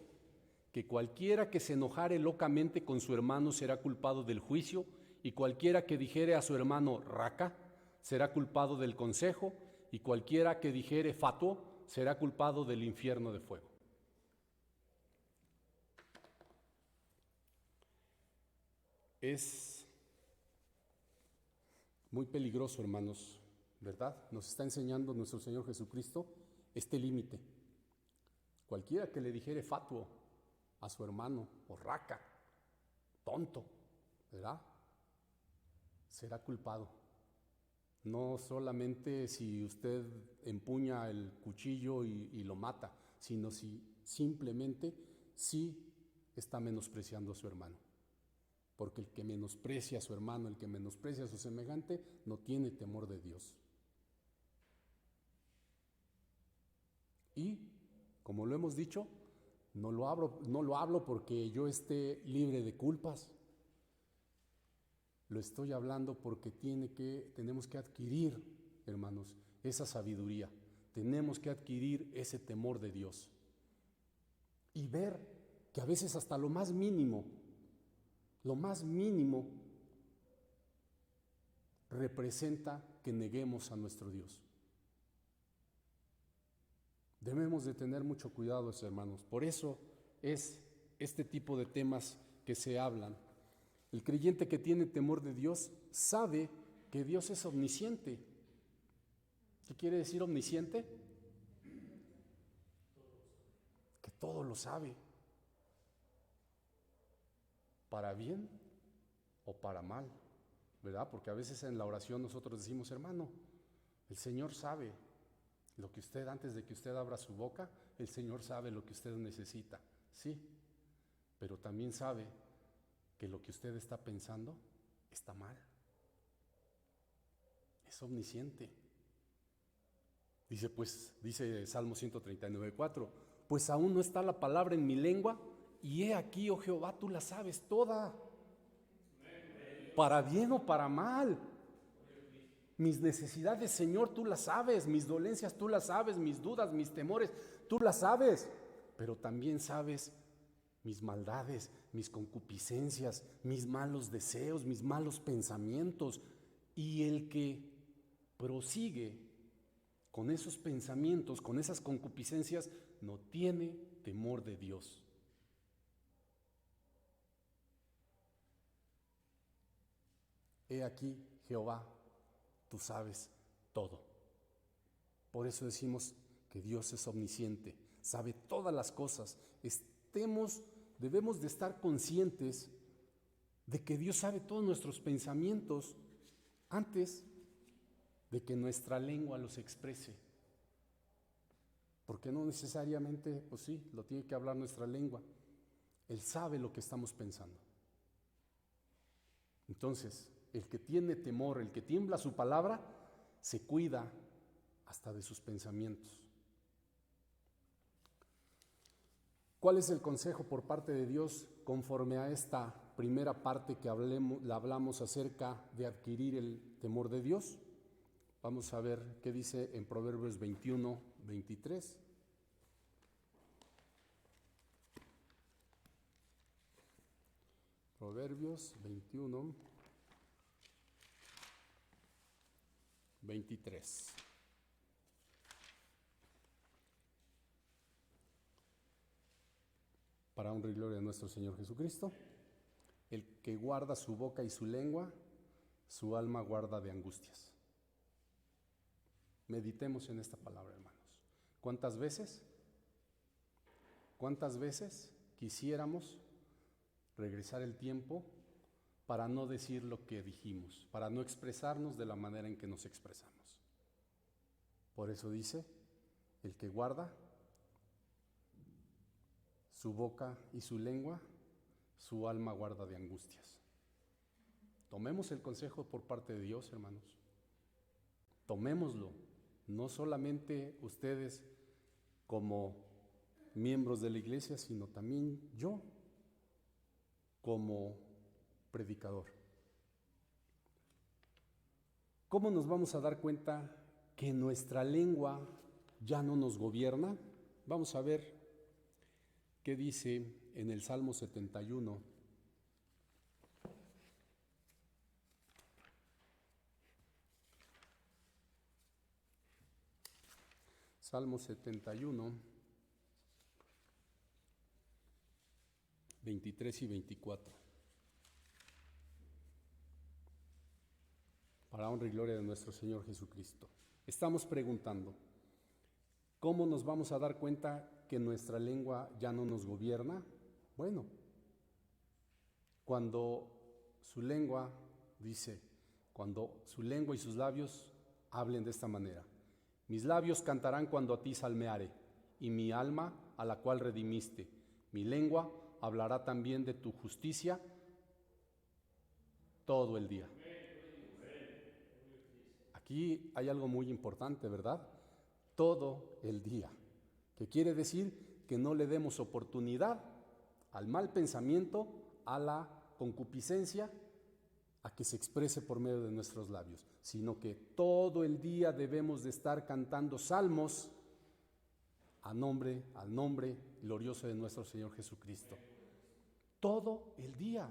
que cualquiera que se enojare locamente con su hermano será culpado del juicio, y cualquiera que dijere a su hermano raca será culpado del consejo, y cualquiera que dijere fatuo será culpado del infierno de fuego. Es muy peligroso, hermanos, ¿verdad? Nos está enseñando nuestro Señor Jesucristo este límite. Cualquiera que le dijere fatuo a su hermano, o raca, tonto, ¿verdad? Será culpado. No solamente si usted empuña el cuchillo y lo mata, sino si simplemente sí está menospreciando a su hermano. Porque el que menosprecia a su hermano, el que menosprecia a su semejante, no tiene temor de Dios. Y, como lo hemos dicho, no lo hablo porque yo esté libre de culpas. Lo estoy hablando porque tenemos que adquirir, hermanos, esa sabiduría. Tenemos que adquirir ese temor de Dios. Y ver que a veces hasta lo más mínimo representa que neguemos a nuestro Dios. Debemos de tener mucho cuidado, hermanos. Por eso es este tipo de temas que se hablan. El creyente que tiene temor de Dios sabe que Dios es omnisciente. ¿Qué quiere decir omnisciente? Que todo lo sabe. Para bien o para mal, ¿verdad? Porque a veces en la oración nosotros decimos, hermano, el Señor sabe lo que usted, antes de que usted abra su boca, el Señor sabe lo que usted necesita, sí, pero también sabe que lo que usted está pensando está mal. Es omnisciente. Dice Salmo 139:4, pues aún no está la palabra en mi lengua, y he aquí, oh Jehová, tú la sabes toda, para bien o para mal. Mis necesidades, Señor, tú las sabes, mis dolencias tú las sabes, mis dudas, mis temores, tú las sabes, pero también sabes mis maldades, mis concupiscencias, mis malos deseos, mis malos pensamientos. Y el que prosigue con esos pensamientos, con esas concupiscencias, no tiene temor de Dios. He aquí, Jehová, tú sabes todo. Por eso decimos que Dios es omnisciente, sabe todas las cosas. Debemos de estar conscientes de que Dios sabe todos nuestros pensamientos antes de que nuestra lengua los exprese. Porque no necesariamente, pues sí, lo tiene que hablar nuestra lengua. Él sabe lo que estamos pensando. Entonces, el que tiene temor, el que tiembla su palabra, se cuida hasta de sus pensamientos. ¿Cuál es el consejo por parte de Dios conforme a esta primera parte que hablamos acerca de adquirir el temor de Dios? Vamos a ver qué dice en Proverbios 21:23. Proverbios 21:23. Para honra y gloria de nuestro Señor Jesucristo. El que guarda su boca y su lengua, su alma guarda de angustias. Meditemos en esta palabra, hermanos. ¿Cuántas veces quisiéramos regresar el tiempo para no decir lo que dijimos, para no expresarnos de la manera en que nos expresamos? Por eso dice, el que guarda su boca y su lengua, su alma guarda de angustias. Tomemos el consejo por parte de Dios, hermanos. Tomémoslo, no solamente ustedes como miembros de la iglesia, sino también yo como predicador. ¿Cómo nos vamos a dar cuenta que nuestra lengua ya no nos gobierna? Vamos a ver qué dice en el Salmo 71. Salmo 71, 23 y 24. Para honra y gloria de nuestro Señor Jesucristo. Estamos preguntando, ¿cómo nos vamos a dar cuenta que nuestra lengua ya no nos gobierna? Bueno, cuando su lengua y sus labios hablen de esta manera. Mis labios cantarán cuando a ti salmeare, y mi alma a la cual redimiste. Mi lengua hablará también de tu justicia todo el día. Aquí hay algo muy importante, ¿verdad? Todo el día. ¿Qué quiere decir? Que no le demos oportunidad al mal pensamiento, a la concupiscencia, a que se exprese por medio de nuestros labios, sino que todo el día debemos de estar cantando salmos al nombre glorioso de nuestro Señor Jesucristo. Todo el día.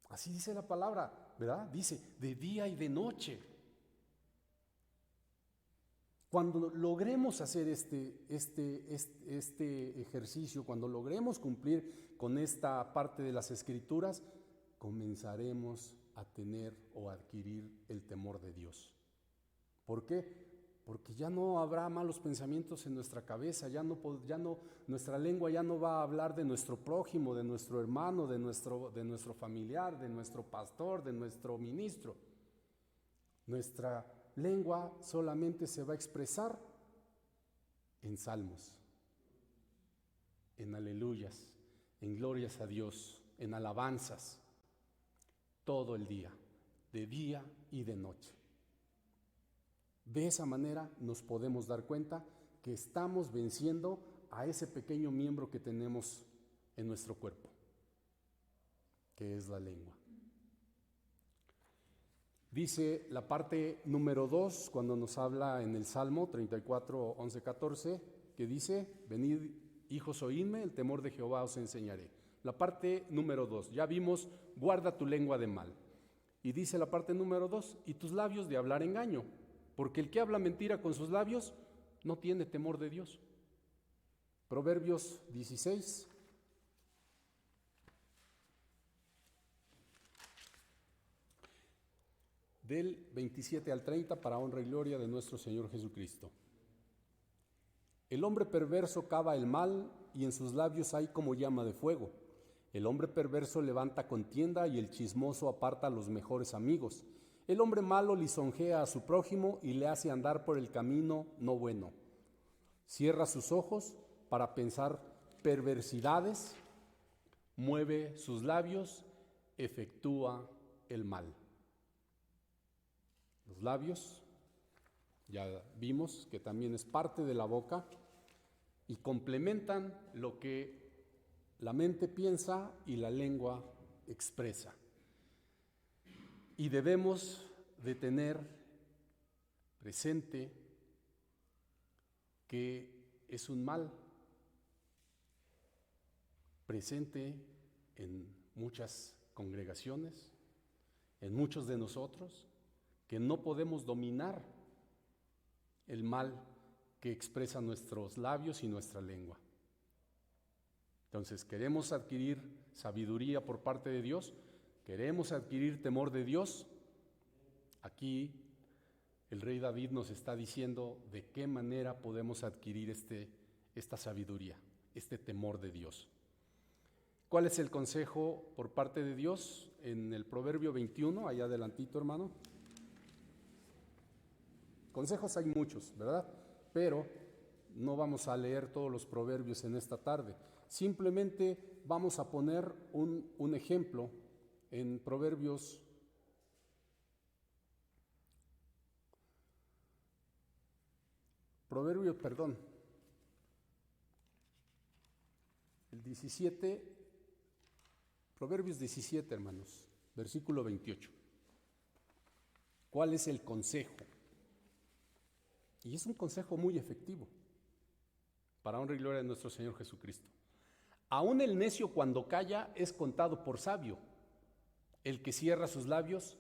Así dice la palabra. ¿verdad? Dice, de día y de noche. Cuando logremos hacer este ejercicio, cuando logremos cumplir con esta parte de las Escrituras, comenzaremos a tener o adquirir el temor de Dios. ¿Por qué? Porque ya no habrá malos pensamientos en nuestra cabeza, nuestra lengua ya no va a hablar de nuestro prójimo, de nuestro hermano, de nuestro familiar, de nuestro pastor, de nuestro ministro. Nuestra lengua solamente se va a expresar en salmos, en aleluyas, en glorias a Dios, en alabanzas, todo el día, de día y de noche. De esa manera nos podemos dar cuenta que estamos venciendo a ese pequeño miembro que tenemos en nuestro cuerpo, que es la lengua. Dice la parte número 2, cuando nos habla en el Salmo 34, 11, 14, que dice, venid hijos, oídme, el temor de Jehová os enseñaré. La parte número 2, ya vimos, guarda tu lengua de mal. Y dice la parte número 2, y tus labios de hablar engaño, porque el que habla mentira con sus labios no tiene temor de Dios. Proverbios 16. Del 27 al 30, para honra y gloria de nuestro Señor Jesucristo. El hombre perverso cava el mal, y en sus labios hay como llama de fuego. El hombre perverso levanta contienda, y el chismoso aparta a los mejores amigos. El hombre malo lisonjea a su prójimo y le hace andar por el camino no bueno. Cierra sus ojos para pensar perversidades, mueve sus labios, efectúa el mal. Los labios, ya vimos que también es parte de la boca y complementan lo que la mente piensa y la lengua expresa. Y debemos de tener presente que es un mal presente en muchas congregaciones, en muchos de nosotros, que no podemos dominar el mal que expresan nuestros labios y nuestra lengua. Entonces, queremos adquirir sabiduría por parte de Dios, queremos adquirir temor de Dios. Aquí el rey David nos está diciendo de qué manera podemos adquirir esta sabiduría, este temor de Dios. ¿Cuál es el consejo por parte de Dios? En el Proverbio 21, allá adelantito, hermano. Consejos hay muchos, ¿verdad? Pero no vamos a leer todos los proverbios en esta tarde. Simplemente vamos a poner un ejemplo en Proverbios el 17, Proverbios 17, hermanos, versículo 28. ¿Cuál es el consejo? Y es un consejo muy efectivo, para honra y gloria de nuestro Señor Jesucristo. Aún el necio cuando calla es contado por sabio, el que cierra sus labios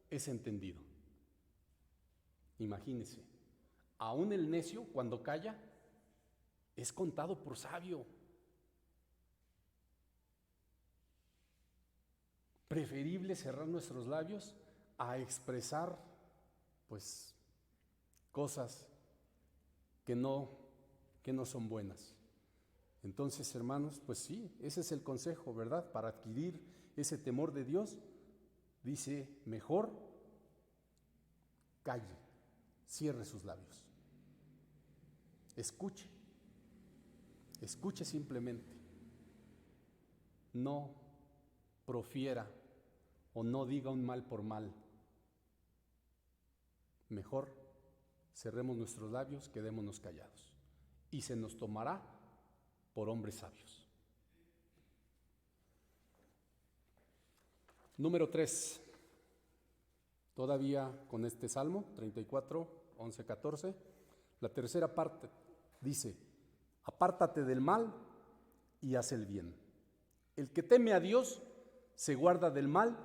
es entendido. Imagínense, aún el necio cuando calla es contado por sabio. Preferible cerrar nuestros labios a expresar, pues, cosas que no son buenas. Entonces, hermanos, pues sí, ese es el consejo, ¿verdad? Para adquirir ese temor de Dios, dice, mejor calle, cierre sus labios. Escuche simplemente. No profiera o no diga un mal por mal. Mejor cerremos nuestros labios, quedémonos callados y se nos tomará por hombres sabios. Número 3, todavía con este Salmo 34, 11, 14, la tercera parte dice, apártate del mal y haz el bien. El que teme a Dios se guarda del mal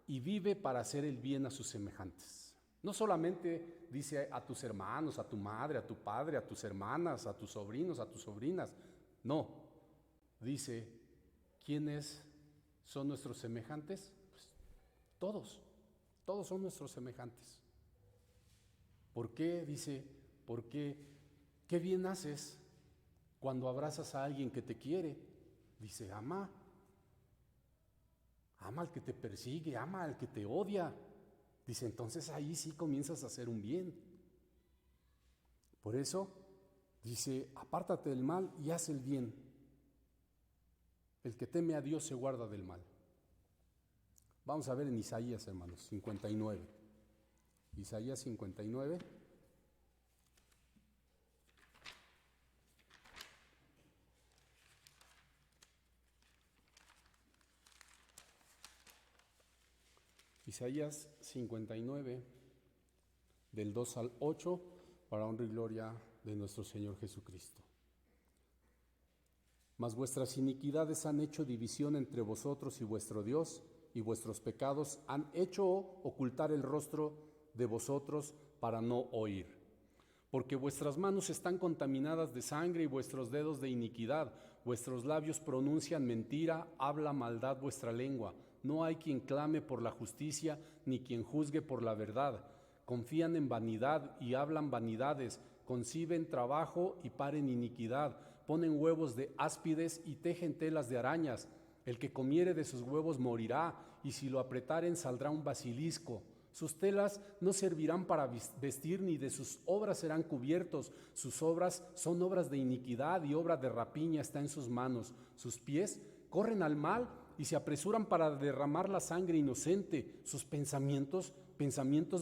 y vive para hacer el bien a sus semejantes. No solamente dice a tus hermanos, a tu madre, a tu padre, a tus hermanas, a tus sobrinos, a tus sobrinas. No, dice, ¿quiénes son nuestros semejantes? Pues todos son nuestros semejantes. ¿Por qué? Dice, porque qué bien haces cuando abrazas a alguien que te quiere. Dice, ama al que te persigue, ama al que te odia. Dice, entonces ahí sí comienzas a hacer un bien. Por eso dice, apártate del mal y haz el bien. El que teme a Dios se guarda del mal. Vamos a ver en Isaías, hermanos, 59. Isaías 59. Isaías 59, del 2 al 8, para honra y gloria de nuestro Señor Jesucristo. Mas vuestras iniquidades han hecho división entre vosotros y vuestro Dios, y vuestros pecados han hecho ocultar el rostro de vosotros para no oír. Porque vuestras manos están contaminadas de sangre y vuestros dedos de iniquidad. Vuestros labios pronuncian mentira, habla maldad vuestra lengua. No hay quien clame por la justicia, ni quien juzgue por la verdad. Confían en vanidad y hablan vanidades, conciben trabajo y paren iniquidad, ponen huevos de áspides y tejen telas de arañas. El que comiere de sus huevos morirá, y si lo apretaren saldrá un basilisco. Sus telas no servirán para vestir, ni de sus obras serán cubiertos. Sus obras son obras de iniquidad, y obra de rapiña está en sus manos. Sus pies corren al mal y se apresuran para derramar la sangre inocente. Sus pensamientos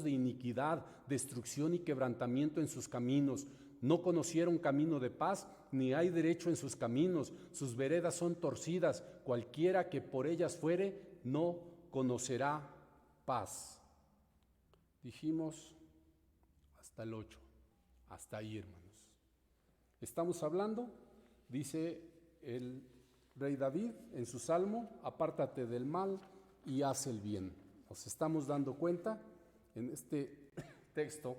de iniquidad, destrucción y quebrantamiento en sus caminos. No conocieron camino de paz, ni hay derecho en sus caminos. Sus veredas son torcidas, cualquiera que por ellas fuere no conocerá paz. Dijimos hasta el 8, hasta ahí, hermanos. Estamos hablando, dice el rey David en su salmo, apártate del mal y haz el bien. Nos estamos dando cuenta en este texto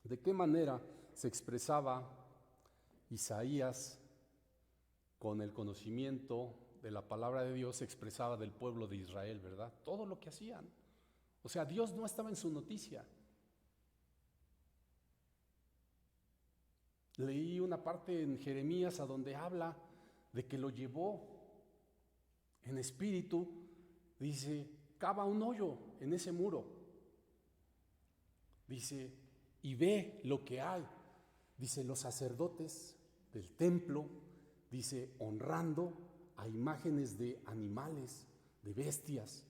de qué manera se expresaba Isaías con el conocimiento de la palabra de Dios, se expresaba del pueblo de Israel, ¿verdad? Todo lo que hacían. O sea, Dios no estaba en su noticia. Leí una parte en Jeremías a donde habla de que lo llevó en espíritu, dice, cava un hoyo en ese muro. Dice, y ve lo que hay. Dice, los sacerdotes del templo, dice, honrando a imágenes de animales, de bestias.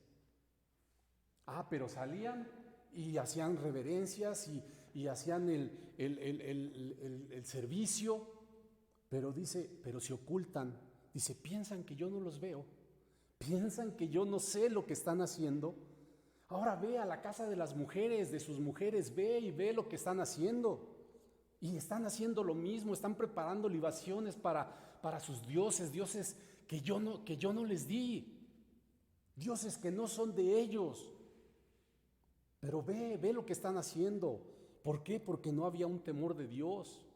Pero salían y hacían reverencias y hacían el servicio, pero dice, pero se ocultan. Dice, piensan que yo no los veo, piensan que yo no sé lo que están haciendo. Ahora ve a la casa de las mujeres, de sus mujeres, ve y ve lo que están haciendo. Y están haciendo lo mismo, están preparando libaciones para sus dioses, dioses que yo no les di, dioses que no son de ellos. Pero ve lo que están haciendo. ¿Por qué? Porque no había un temor de Dios.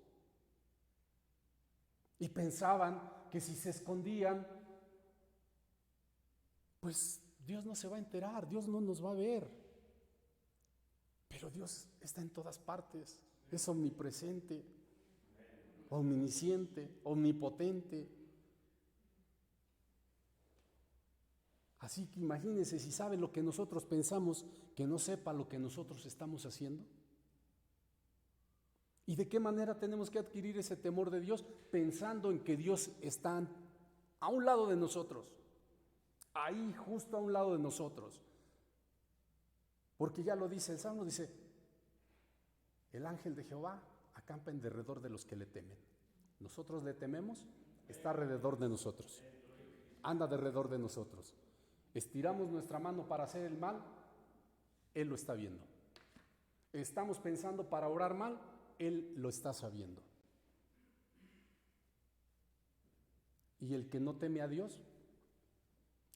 Y pensaban que si se escondían, pues Dios no se va a enterar, Dios no nos va a ver. Pero Dios está en todas partes, es omnipresente, omnisciente, omnipotente. Así que imagínense, si sabe lo que nosotros pensamos, que no sepa lo que nosotros estamos haciendo. ¿Y de qué manera tenemos que adquirir ese temor de Dios? Pensando en que Dios está a un lado de nosotros, ahí justo a un lado de nosotros. Porque ya lo dice el Salmo, dice, el ángel de Jehová acampa en derredor de los que le temen. Nosotros le tememos, está alrededor de nosotros, anda alrededor de nosotros. Estiramos nuestra mano para hacer el mal, Él lo está viendo. Estamos pensando para orar mal, Él lo está sabiendo. Y el que no teme a Dios,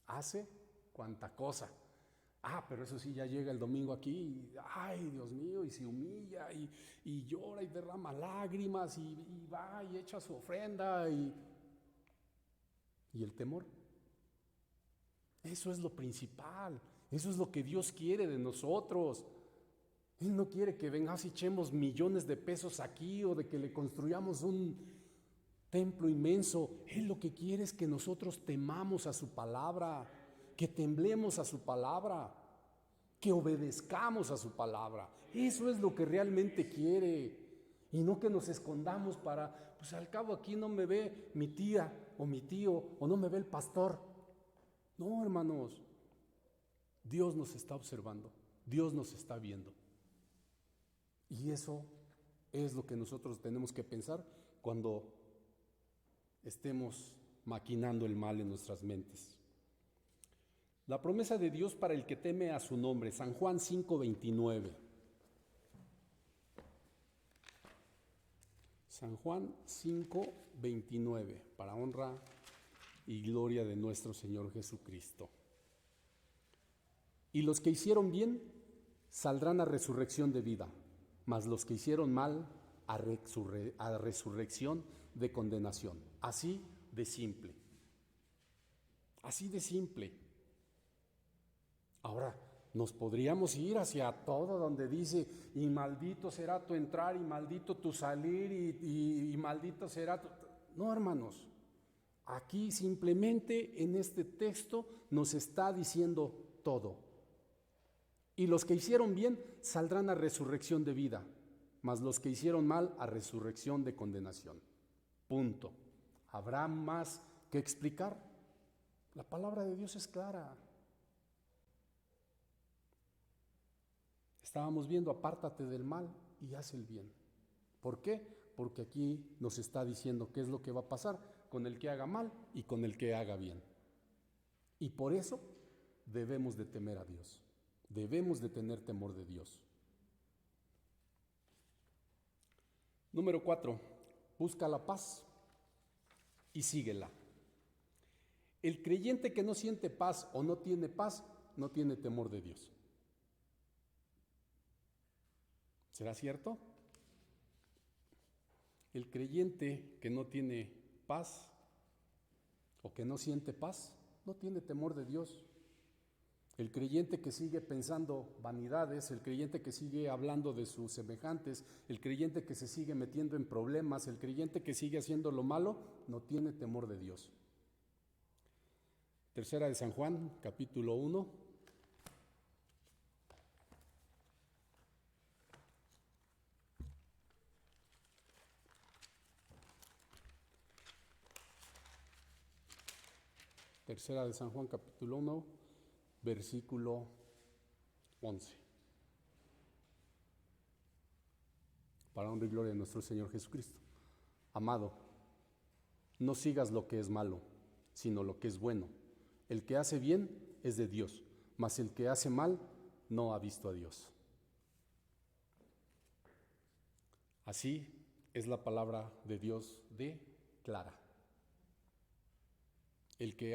hace cuanta cosa. Pero eso sí, ya llega el domingo aquí, y, ay, Dios mío, y se humilla, y llora, y derrama lágrimas, y va, y echa su ofrenda, y el temor. Eso es lo principal, eso es lo que Dios quiere de nosotros. Él no quiere que vengas y echemos millones de pesos aquí, o de que le construyamos un templo inmenso. Él lo que quiere es que nosotros temamos a su palabra, que temblemos a su palabra, que obedezcamos a su palabra. Eso es lo que realmente quiere, y no que nos escondamos para, pues al cabo aquí no me ve mi tía o mi tío, o no me ve el pastor. No, hermanos, Dios nos está observando, Dios nos está viendo. Y eso es lo que nosotros tenemos que pensar cuando estemos maquinando el mal en nuestras mentes. La promesa de Dios para el que teme a su nombre, San Juan 5:29. San Juan 5:29, para honra y gloria de nuestro Señor Jesucristo. Y los que hicieron bien saldrán a resurrección de vida, mas los que hicieron mal a resurrección de condenación. Así de simple. Así de simple. Ahora, nos podríamos ir hacia todo donde dice, y maldito será tu entrar, y maldito tu salir, y maldito será tu... No, hermanos, aquí simplemente en este texto nos está diciendo todo. Y los que hicieron bien saldrán a resurrección de vida, mas los que hicieron mal a resurrección de condenación. Punto. ¿Habrá más que explicar? La palabra de Dios es clara. Estábamos viendo, apártate del mal y haz el bien. ¿Por qué? Porque aquí nos está diciendo qué es lo que va a pasar con el que haga mal y con el que haga bien. Y por eso debemos de temer a Dios. Debemos de tener temor de Dios. Número 4, busca la paz y síguela. El creyente que no siente paz o no tiene paz, no tiene temor de Dios. ¿Será cierto? El creyente que no tiene paz o que no siente paz, no tiene temor de Dios. El creyente que sigue pensando vanidades, el creyente que sigue hablando de sus semejantes, el creyente que se sigue metiendo en problemas, el creyente que sigue haciendo lo malo, no tiene temor de Dios. Tercera de San Juan, capítulo 1. Tercera de San Juan, capítulo 1, versículo 11. Para honra y gloria de nuestro Señor Jesucristo. Amado, no sigas lo que es malo, sino lo que es bueno. El que hace bien es de Dios, mas el que hace mal no ha visto a Dios. Así es la palabra de Dios de clara. El que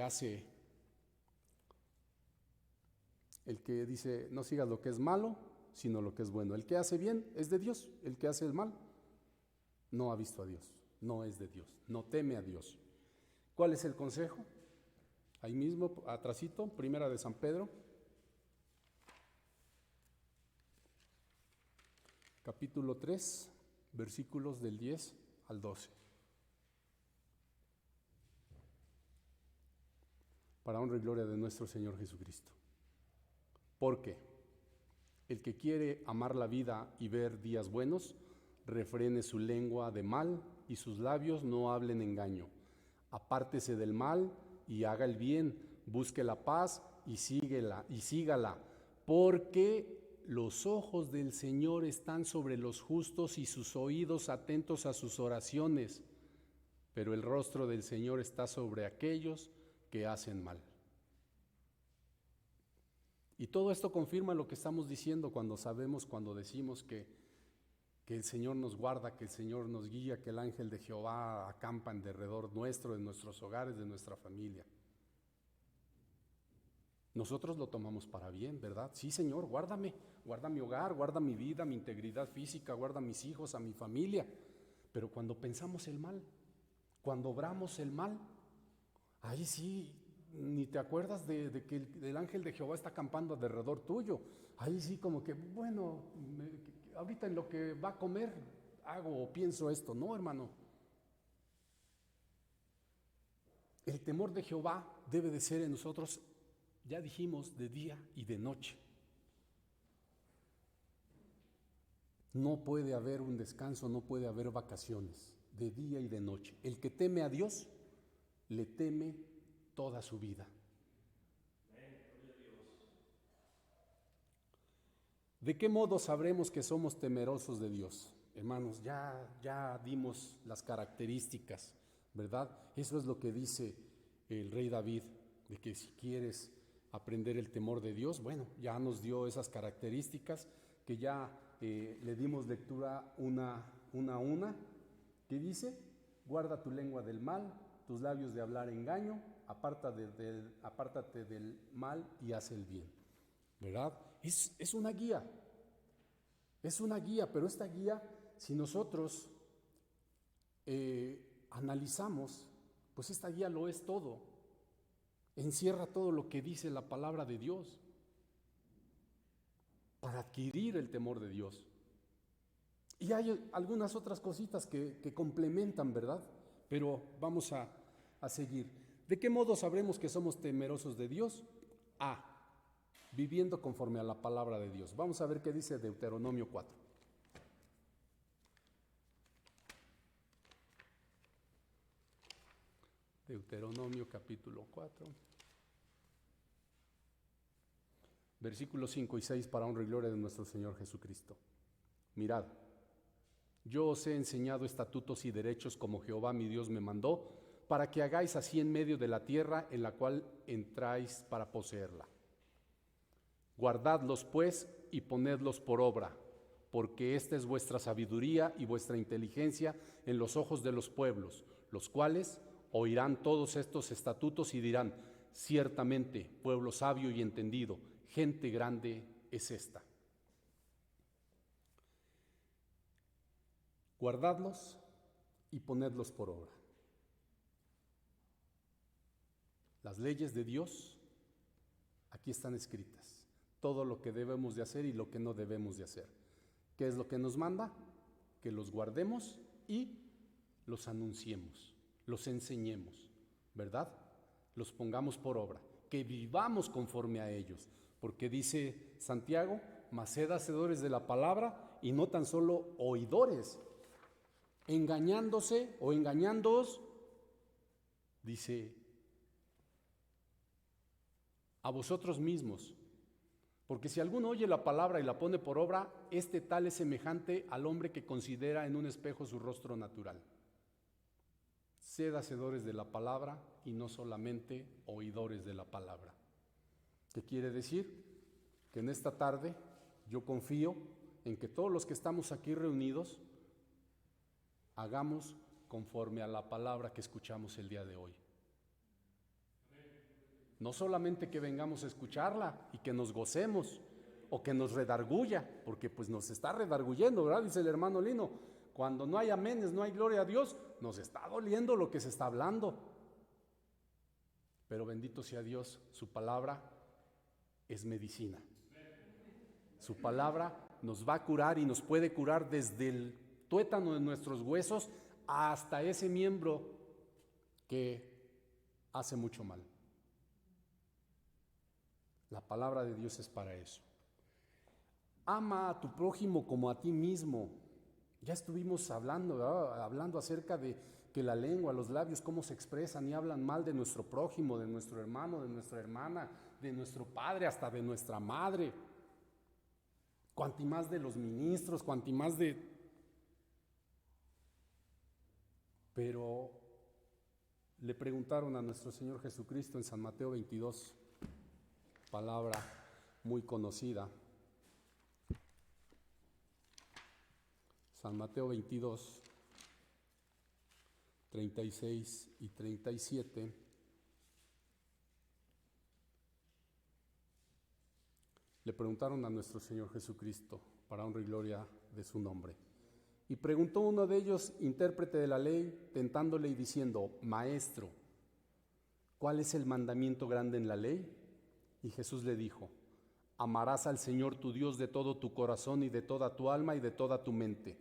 dice, no sigas lo que es malo, sino lo que es bueno. El que hace bien es de Dios, el que hace el mal no ha visto a Dios, no es de Dios, no teme a Dios. ¿Cuál es el consejo? Ahí mismo, atrasito, primera de San Pedro, capítulo 3, versículos del 10 al 12. Para honra y gloria de nuestro Señor Jesucristo. Porque el que quiere amar la vida y ver días buenos, refrene su lengua de mal y sus labios no hablen engaño. Apártese del mal y haga el bien, busque la paz y sígala, porque los ojos del Señor están sobre los justos y sus oídos atentos a sus oraciones, pero el rostro del Señor está sobre aquellos que hacen mal. Y todo esto confirma lo que estamos diciendo cuando decimos que el Señor nos guarda, que el Señor nos guía, que el ángel de Jehová acampa en derredor nuestro, de nuestros hogares, de nuestra familia. nosotros lo tomamos para bien, ¿verdad? Sí, Señor, guárdame, guarda mi hogar, guarda mi vida, mi integridad física, guarda a mis hijos, a mi familia. Pero cuando pensamos el mal, cuando obramos el mal, ahí sí, ni te acuerdas de que el ángel de Jehová está acampando alrededor tuyo. Ahí sí como que, bueno, ahorita en lo que va a comer hago o pienso esto. No, hermano. El temor de Jehová debe de ser en nosotros, ya dijimos, de día y de noche. No puede haber un descanso, no puede haber vacaciones, de día y de noche. El que teme a Dios, le teme toda su vida. ¿De qué modo sabremos que somos temerosos de Dios? Hermanos, ya dimos las características, ¿verdad? Eso es lo que dice el rey David, de que si quieres aprender el temor de Dios, bueno, ya nos dio esas características que ya le dimos lectura una a una, que dice, guarda tu lengua del mal, tus labios de hablar engaño, apártate del mal y haz el bien, ¿verdad? Es una guía, pero esta guía, si nosotros analizamos, pues esta guía lo es todo, encierra todo lo que dice la palabra de Dios para adquirir el temor de Dios. Y hay algunas otras cositas que complementan, ¿verdad? Pero vamos a seguir. ¿De qué modo sabremos que somos temerosos de Dios? Viviendo conforme a la palabra de Dios. Vamos a ver qué dice Deuteronomio 4. Deuteronomio capítulo 4. Versículos 5 y 6 para honra y gloria de nuestro Señor Jesucristo. Mirad, yo os he enseñado estatutos y derechos como Jehová mi Dios me mandó, para que hagáis así en medio de la tierra en la cual entráis para poseerla. Guardadlos pues y ponedlos por obra, porque esta es vuestra sabiduría y vuestra inteligencia en los ojos de los pueblos, los cuales oirán todos estos estatutos y dirán, ciertamente, pueblo sabio y entendido, gente grande es esta. Guardadlos y ponedlos por obra. Las leyes de Dios aquí están escritas. Todo lo que debemos de hacer y lo que no debemos de hacer. ¿Qué es lo que nos manda? Que los guardemos y los anunciemos, los enseñemos, ¿verdad? Los pongamos por obra, que vivamos conforme a ellos, porque dice Santiago, mas sed hacedores de la palabra y no tan solo oidores, engañándose o engañándoos, dice, a vosotros mismos. Porque si alguno oye la palabra y la pone por obra, este tal es semejante al hombre que considera en un espejo su rostro natural. Sed hacedores de la palabra y no solamente oidores de la palabra. ¿Qué quiere decir? Que en esta tarde yo confío en que todos los que estamos aquí reunidos hagamos conforme a la palabra que escuchamos el día de hoy. No solamente que vengamos a escucharla y que nos gocemos o que nos redarguya, porque pues nos está redarguyendo, ¿verdad? Dice el hermano Lino, cuando no hay aménes, no hay gloria a Dios, nos está doliendo lo que se está hablando. Pero bendito sea Dios, su palabra es medicina. Su palabra nos va a curar y nos puede curar desde el tuétano de nuestros huesos hasta ese miembro que hace mucho mal. La palabra de Dios es para eso. Ama a tu prójimo como a ti mismo. Ya estuvimos hablando, ¿verdad? Hablando acerca de que la lengua, los labios, cómo se expresan y hablan mal de nuestro prójimo, de nuestro hermano, de nuestra hermana, de nuestro padre, hasta de nuestra madre. Cuanti más de los ministros, cuanti más de... Pero le preguntaron a nuestro Señor Jesucristo en San Mateo 22, palabra muy conocida. San Mateo 22, 36 y 37. le preguntaron a nuestro Señor Jesucristo, para honra y gloria de su nombre. Y preguntó uno de ellos, intérprete de la ley, tentándole y diciendo, Maestro, ¿cuál es el mandamiento grande en la ley? Y Jesús le dijo, amarás al Señor tu Dios de todo tu corazón y de toda tu alma y de toda tu mente.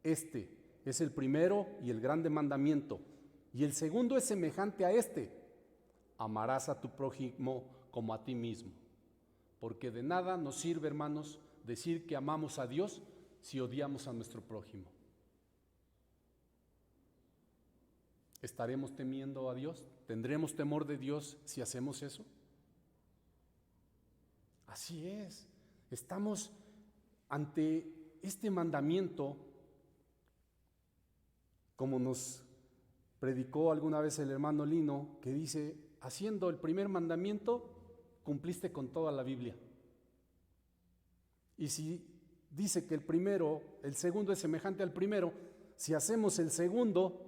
Este es el primero y el grande mandamiento. Y el segundo es semejante a este, amarás a tu prójimo como a ti mismo. Porque de nada nos sirve, hermanos, decir que amamos a Dios si odiamos a nuestro prójimo. ¿Estaremos temiendo a Dios? ¿Tendremos temor de Dios si hacemos eso? Así es. Estamos ante este mandamiento, como nos predicó alguna vez el hermano Lino, que dice, haciendo el primer mandamiento, cumpliste con toda la Biblia. Y si dice que el segundo es semejante al primero, si hacemos el segundo,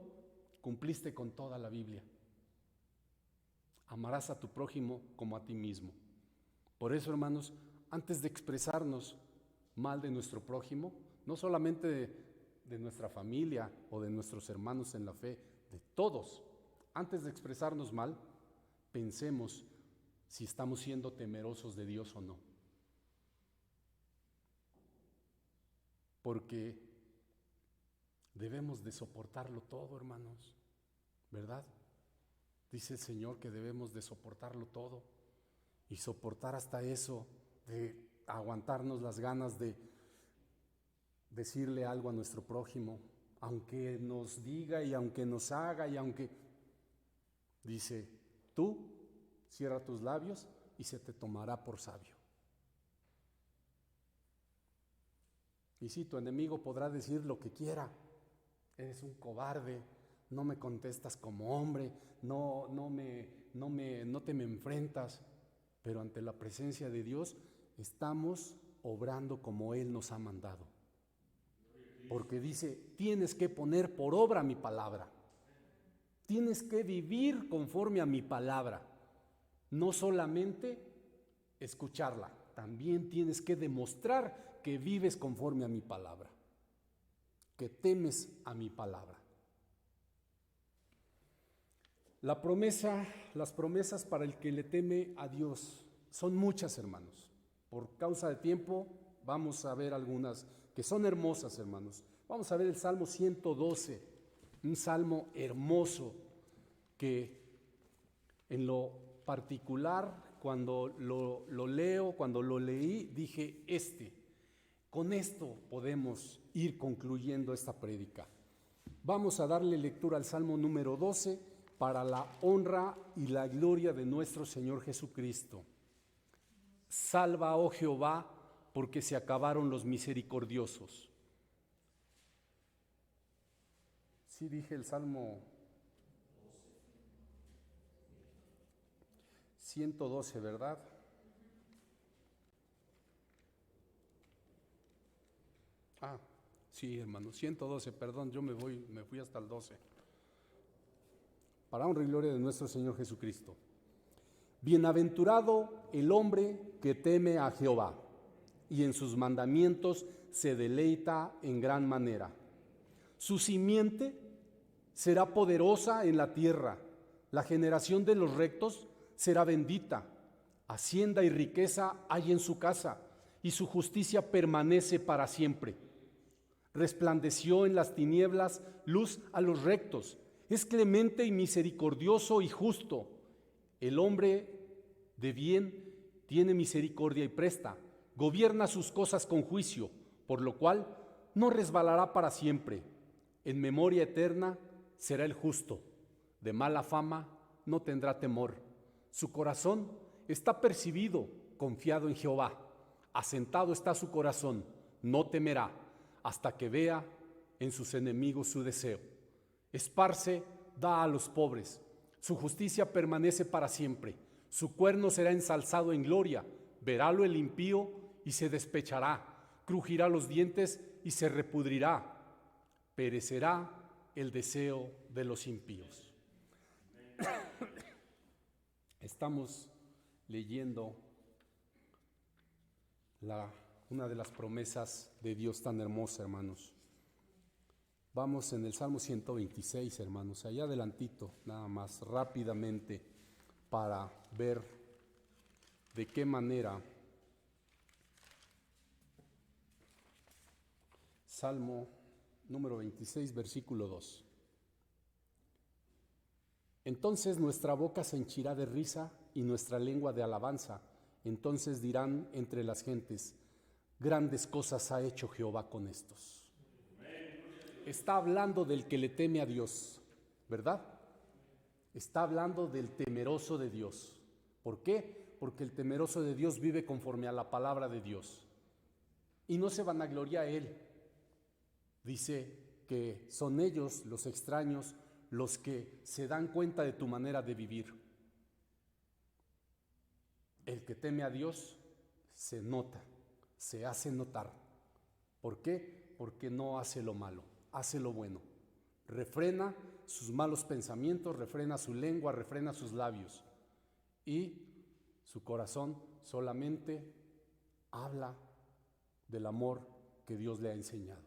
cumpliste con toda la Biblia. Amarás a tu prójimo como a ti mismo. Por eso, hermanos, antes de expresarnos mal de nuestro prójimo, no solamente de nuestra familia o de nuestros hermanos en la fe, de todos, antes de expresarnos mal, pensemos si estamos siendo temerosos de Dios o no. Porque debemos de soportarlo todo, hermanos, ¿verdad? Dice el Señor que debemos de soportarlo todo y soportar hasta eso, de aguantarnos las ganas de decirle algo a nuestro prójimo, aunque nos diga y aunque nos haga y aunque... Dice, tú cierra tus labios y se te tomará por sabio. Y sí, tu enemigo podrá decir lo que quiera. Eres un cobarde, no me contestas como hombre, no te me enfrentas. Pero ante la presencia de Dios estamos obrando como Él nos ha mandado. Porque dice, tienes que poner por obra mi palabra. Tienes que vivir conforme a mi palabra. No solamente escucharla, también tienes que demostrar que vives conforme a mi palabra, que temes a mi palabra. Las promesas para el que le teme a Dios son muchas, hermanos. Por causa de tiempo vamos a ver algunas que son hermosas, hermanos. Vamos a ver el Salmo 112, un salmo hermoso que en lo particular, cuando lo leo, cuando lo leí, dije, con esto podemos ir concluyendo esta prédica. Vamos a darle lectura al Salmo número 12 para la honra y la gloria de nuestro Señor Jesucristo. Salva, oh Jehová, porque se acabaron los misericordiosos. Sí dije el Salmo 112, ¿verdad? Sí, hermano, 112, perdón, yo me fui hasta el 12. Para honra y gloria de nuestro Señor Jesucristo. Bienaventurado el hombre que teme a Jehová y en sus mandamientos se deleita en gran manera. Su simiente será poderosa en la tierra, la generación de los rectos será bendita. Hacienda y riqueza hay en su casa y su justicia permanece para siempre. Resplandeció en las tinieblas luz a los rectos. Es clemente y misericordioso y justo. El hombre de bien tiene misericordia y presta. Gobierna sus cosas con juicio, por lo cual no resbalará para siempre. En memoria eterna será el justo. De mala fama no tendrá temor. Su corazón está percibido, confiado en Jehová. Asentado está su corazón, no temerá, hasta que vea en sus enemigos su deseo. Esparce, da a los pobres. Su justicia permanece para siempre. Su cuerno será ensalzado en gloria. Verálo el impío y se despechará. Crujirá los dientes y se repudrirá. Perecerá el deseo de los impíos. Estamos leyendo una de las promesas de Dios tan hermosa, hermanos. Vamos en el Salmo 126, hermanos, allá adelantito, nada más, rápidamente, para ver de qué manera Salmo número 26, versículo 2. Entonces nuestra boca se henchirá de risa y nuestra lengua de alabanza. Entonces dirán entre las gentes, grandes cosas ha hecho Jehová con estos. Está hablando del que le teme a Dios, ¿verdad? Está hablando del temeroso de Dios. ¿Por qué? Porque el temeroso de Dios vive conforme a la palabra de Dios. Y no se vanagloria a él. Dice que son ellos, los extraños, los que se dan cuenta de tu manera de vivir. El que teme a Dios se nota, se hace notar. ¿Por qué? Porque no hace lo malo, hace lo bueno. Refrena sus malos pensamientos, refrena su lengua, refrena sus labios. Y su corazón solamente habla del amor que Dios le ha enseñado.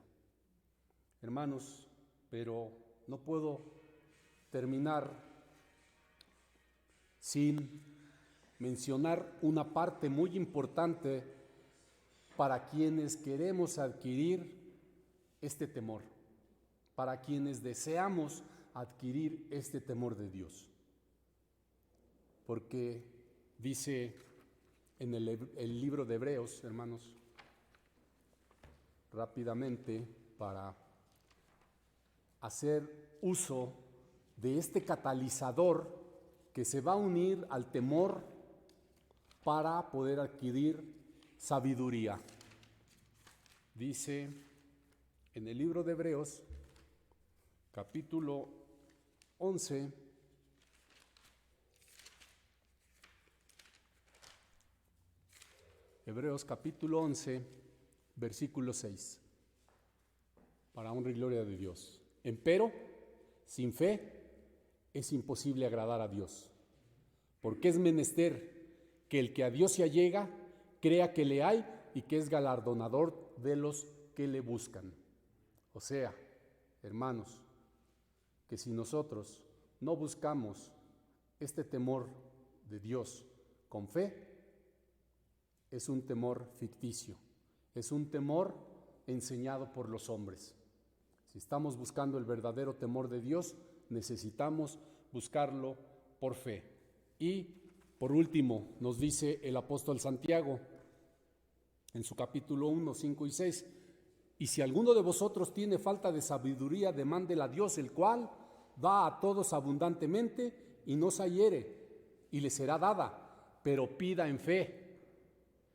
Hermanos, pero no puedo terminar sin mencionar una parte muy importante para quienes queremos adquirir este temor, para quienes deseamos adquirir este temor de Dios. Porque dice en el libro de Hebreos, hermanos, rápidamente, para hacer uso de este catalizador que se va a unir al temor para poder adquirir sabiduría. Dice en el libro de Hebreos, capítulo 11, Hebreos capítulo 11, versículo 6, para honra y gloria de Dios. Empero, sin fe, es imposible agradar a Dios, porque es menester que el que a Dios se allega, crea que le hay y que es galardonador de los que le buscan. O sea, hermanos, que si nosotros no buscamos este temor de Dios con fe, es un temor ficticio, es un temor enseñado por los hombres. Si estamos buscando el verdadero temor de Dios, necesitamos buscarlo por fe. Y por último, nos dice el apóstol Santiago en su capítulo 1, 5 y 6, y si alguno de vosotros tiene falta de sabiduría, demándela a Dios, el cual da a todos abundantemente y no se hiere, y le será dada, pero pida en fe,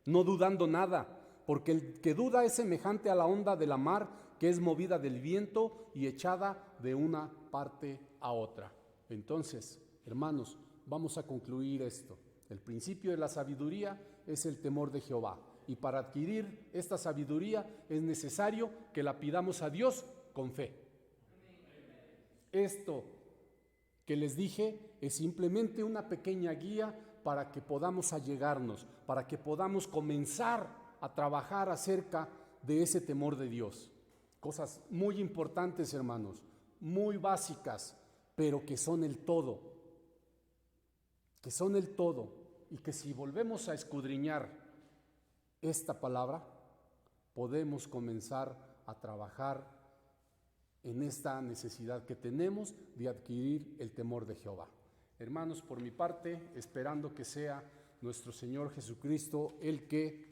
no dudando nada, porque el que duda es semejante a la onda de la mar, que es movida del viento y echada de una parte a otra. Entonces, hermanos, vamos a concluir esto. El principio de la sabiduría es el temor de Jehová. Y para adquirir esta sabiduría es necesario que la pidamos a Dios con fe. Esto que les dije es simplemente una pequeña guía para que podamos allegarnos, para que podamos comenzar a trabajar acerca de ese temor de Dios. Cosas muy importantes, hermanos, muy básicas, pero que son el todo. Que son el todo, y que si volvemos a escudriñar esta palabra, podemos comenzar a trabajar en esta necesidad que tenemos de adquirir el temor de Jehová. Hermanos, por mi parte, esperando que sea nuestro Señor Jesucristo el que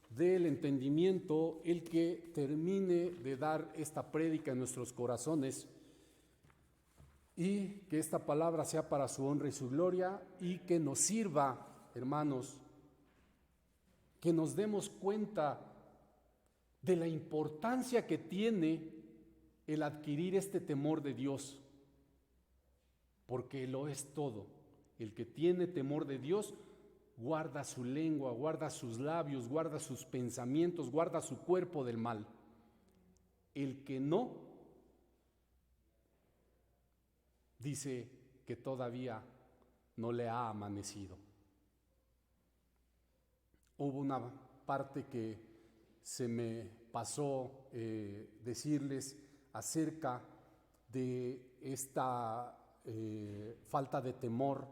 dé el entendimiento, el que termine de dar esta prédica en nuestros corazones, y que esta palabra sea para su honra y su gloria, y que nos sirva, hermanos, que nos demos cuenta de la importancia que tiene el adquirir este temor de Dios, porque lo es todo. El que tiene temor de Dios guarda su lengua, guarda sus labios, guarda sus pensamientos, guarda su cuerpo del mal. El que no, dice que todavía no le ha amanecido. Hubo una parte que se me pasó decirles acerca de esta falta de temor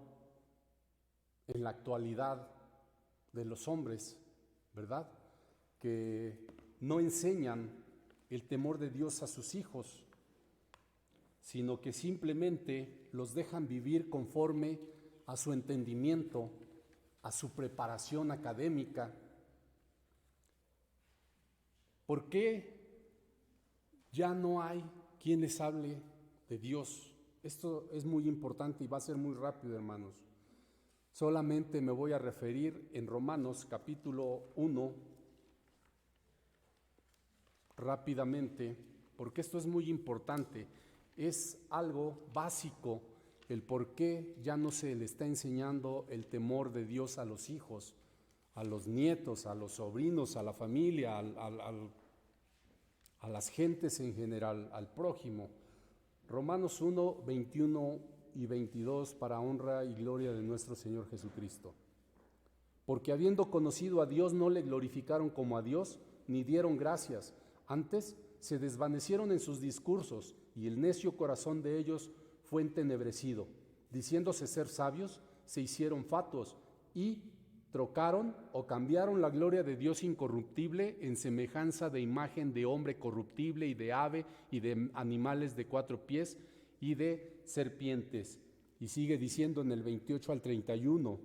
en la actualidad de los hombres, ¿verdad? Que no enseñan el temor de Dios a sus hijos, sino que simplemente los dejan vivir conforme a su entendimiento, a su preparación académica. ¿Por qué ya no hay quien les hable de Dios? Esto es muy importante y va a ser muy rápido, hermanos. Solamente me voy a referir en Romanos capítulo 1, rápidamente, porque esto es muy importante. Es algo básico el por qué ya no se le está enseñando el temor de Dios a los hijos, a los nietos, a los sobrinos, a la familia, a las gentes en general, al prójimo. Romanos 1, 21 y 22, para honra y gloria de nuestro Señor Jesucristo. Porque habiendo conocido a Dios, no le glorificaron como a Dios, ni dieron gracias. Antes se desvanecieron en sus discursos, y el necio corazón de ellos fue entenebrecido. Diciéndose ser sabios, se hicieron fatuos, y trocaron o cambiaron la gloria de Dios incorruptible en semejanza de imagen de hombre corruptible, y de ave, y de animales de 4 pies, y de serpientes. Y sigue diciendo en el 28 al 31,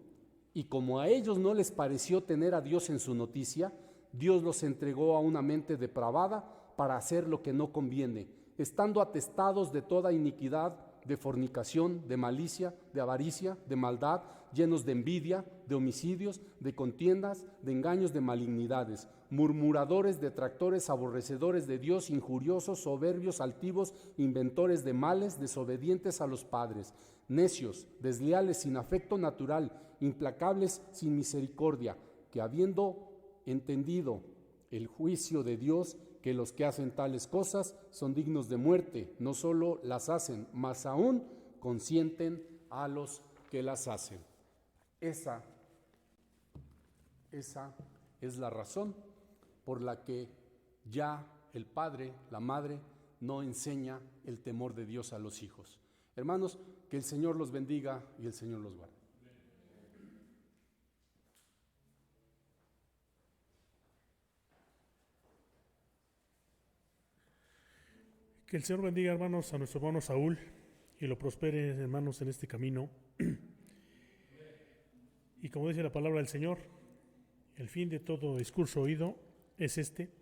y como a ellos no les pareció tener a Dios en su noticia, Dios los entregó a una mente depravada para hacer lo que no conviene, estando atestados de toda iniquidad, de fornicación, de malicia, de avaricia, de maldad, llenos de envidia, de homicidios, de contiendas, de engaños, de malignidades, murmuradores, detractores, aborrecedores de Dios, injuriosos, soberbios, altivos, inventores de males, desobedientes a los padres, necios, desleales, sin afecto natural, implacables, sin misericordia, que habiendo entendido el juicio de Dios, que los que hacen tales cosas son dignos de muerte, no solo las hacen, mas aún consienten a los que las hacen. Esa es la razón por la que ya el padre, la madre, no enseña el temor de Dios a los hijos. Hermanos, que el Señor los bendiga y el Señor los guarde. Que el Señor bendiga, hermanos, a nuestro hermano Saúl y lo prospere, hermanos, en este camino. Y como dice la palabra del Señor, el fin de todo discurso oído es este: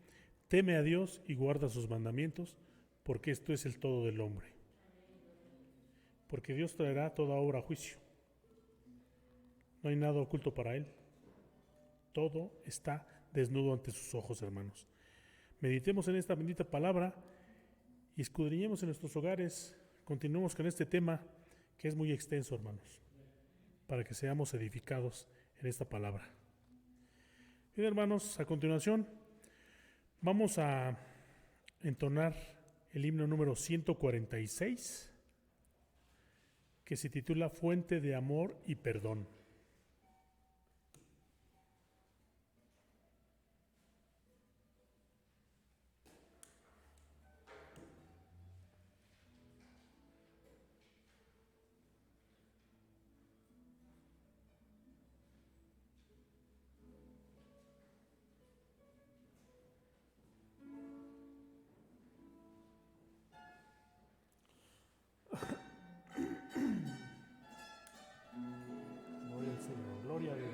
teme a Dios y guarda sus mandamientos, porque esto es el todo del hombre. Porque Dios traerá toda obra a juicio. No hay nada oculto para Él. Todo está desnudo ante sus ojos, hermanos. Meditemos en esta bendita palabra y escudriñemos en nuestros hogares. Continuemos con este tema que es muy extenso, hermanos, para que seamos edificados en esta palabra. Bien, hermanos, a continuación vamos a entonar el himno número 146, que se titula Fuente de Amor y Perdón. Gloria al Señor, gloria a Dios,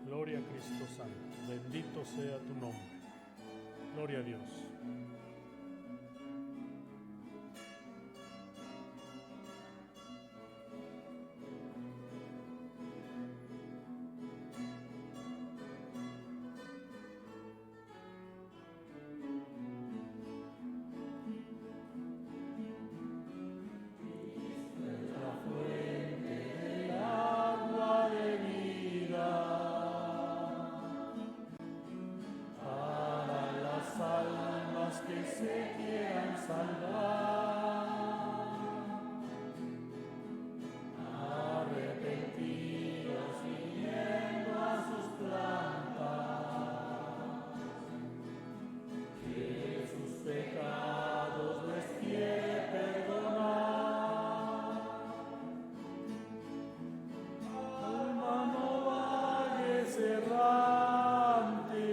gloria a Cristo Santo, bendito sea tu nombre, gloria a Dios. Para la salvación. errante,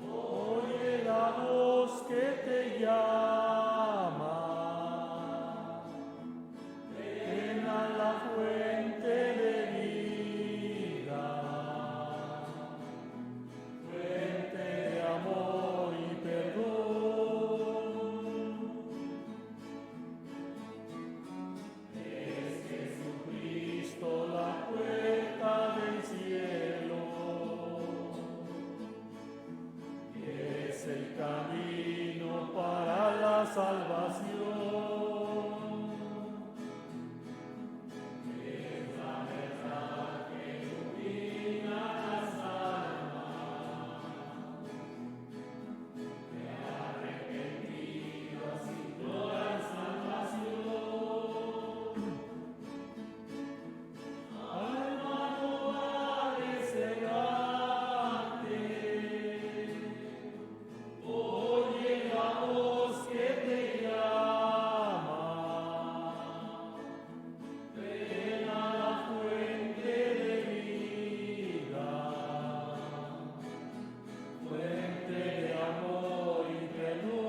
oye la voz que te llama, ven a la fuente de vida, fuente de amor y perdón. Es Jesucristo la puerta del cielo, es el camino para la salvación. Es la verdad que ilumina las almas, que arrepentidos imploran salvación. Alma no vales errante, oye la voz que te llama, ven a la fuente de vida, fuente de amor y perdón.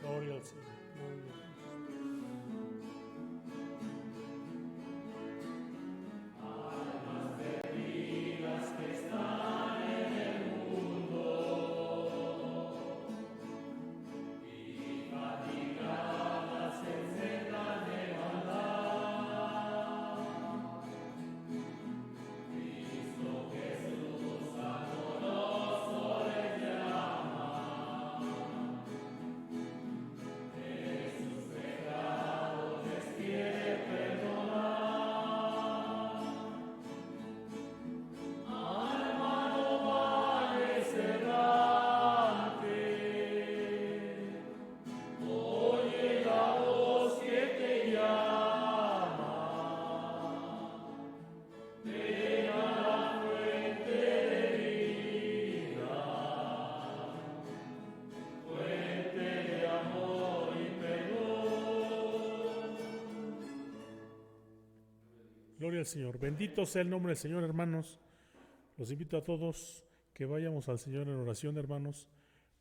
Gloria al Señor. Gloria al Señor. Almas perdidas que están en el mundo y fatigadas en senda de maldad, Cristo Jesús amoroso les llama. Sus pecados les quiere perdonar. Alma no vales errante, oye la voz que te llama, ven a la fuente de vida, fuente de amor y perdón. Gloria al Señor. Bendito sea el nombre del Señor, hermanos. Los invito a todos que vayamos al Señor en oración, hermanos,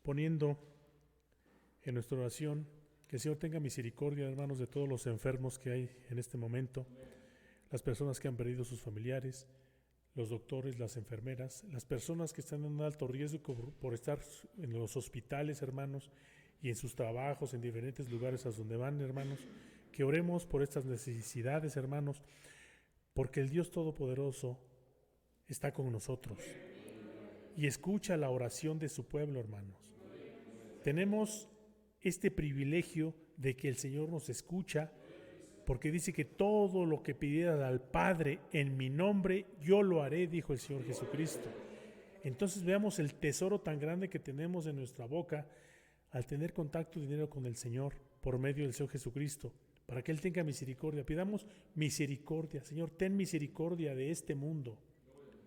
poniendo en nuestra oración que el Señor tenga misericordia, hermanos, de todos los enfermos que hay en este momento, las personas que han perdido sus familiares, los doctores, las enfermeras, las personas que están en un alto riesgo por estar en los hospitales, hermanos, y en sus trabajos, en diferentes lugares a donde van, hermanos, que oremos por estas necesidades, hermanos, porque el Dios Todopoderoso está con nosotros y escucha la oración de su pueblo, hermanos. Tenemos este privilegio de que el Señor nos escucha, porque dice que todo lo que pidieras al Padre en mi nombre, yo lo haré, dijo el Señor Jesucristo. Entonces veamos el tesoro tan grande que tenemos en nuestra boca al tener contacto dinero con el Señor por medio del Señor Jesucristo, para que Él tenga misericordia. Pidamos misericordia. Señor, ten misericordia de este mundo.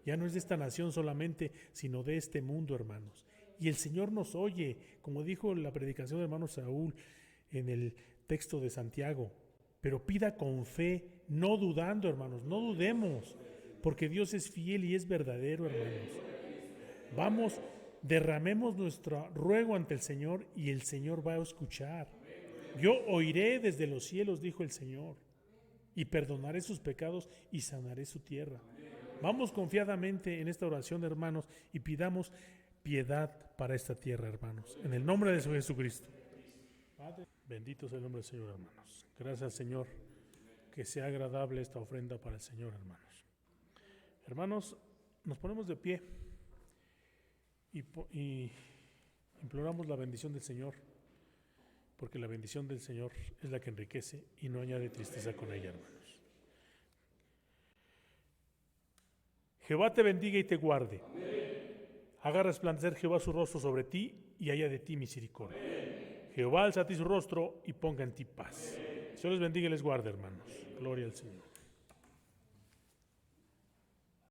Ya no es de esta nación solamente, sino de este mundo, hermanos. Y el Señor nos oye, como dijo la predicación del hermano Saúl en el texto de Santiago. Pero pida con fe, no dudando, hermanos, no dudemos, porque Dios es fiel y es verdadero, hermanos. Vamos, derramemos nuestro ruego ante el Señor y el Señor va a escuchar. Yo oiré desde los cielos, dijo el Señor, y perdonaré sus pecados y sanaré su tierra. Vamos confiadamente en esta oración, hermanos, y pidamos piedad para esta tierra, hermanos, en el nombre de Jesucristo. Padre, bendito sea el nombre del Señor, hermanos. Gracias al Señor, que sea agradable esta ofrenda para el Señor, hermanos. Hermanos, nos ponemos de pie y imploramos la bendición del Señor, porque la bendición del Señor es la que enriquece y no añade tristeza con ella, hermanos. Jehová te bendiga y te guarde. Amén. Haga resplandecer Jehová su rostro sobre ti y haya de ti misericordia. Amén. Jehová alza a ti su rostro y ponga en ti paz. Dios les bendiga y les guarde, hermanos. Gloria al Señor.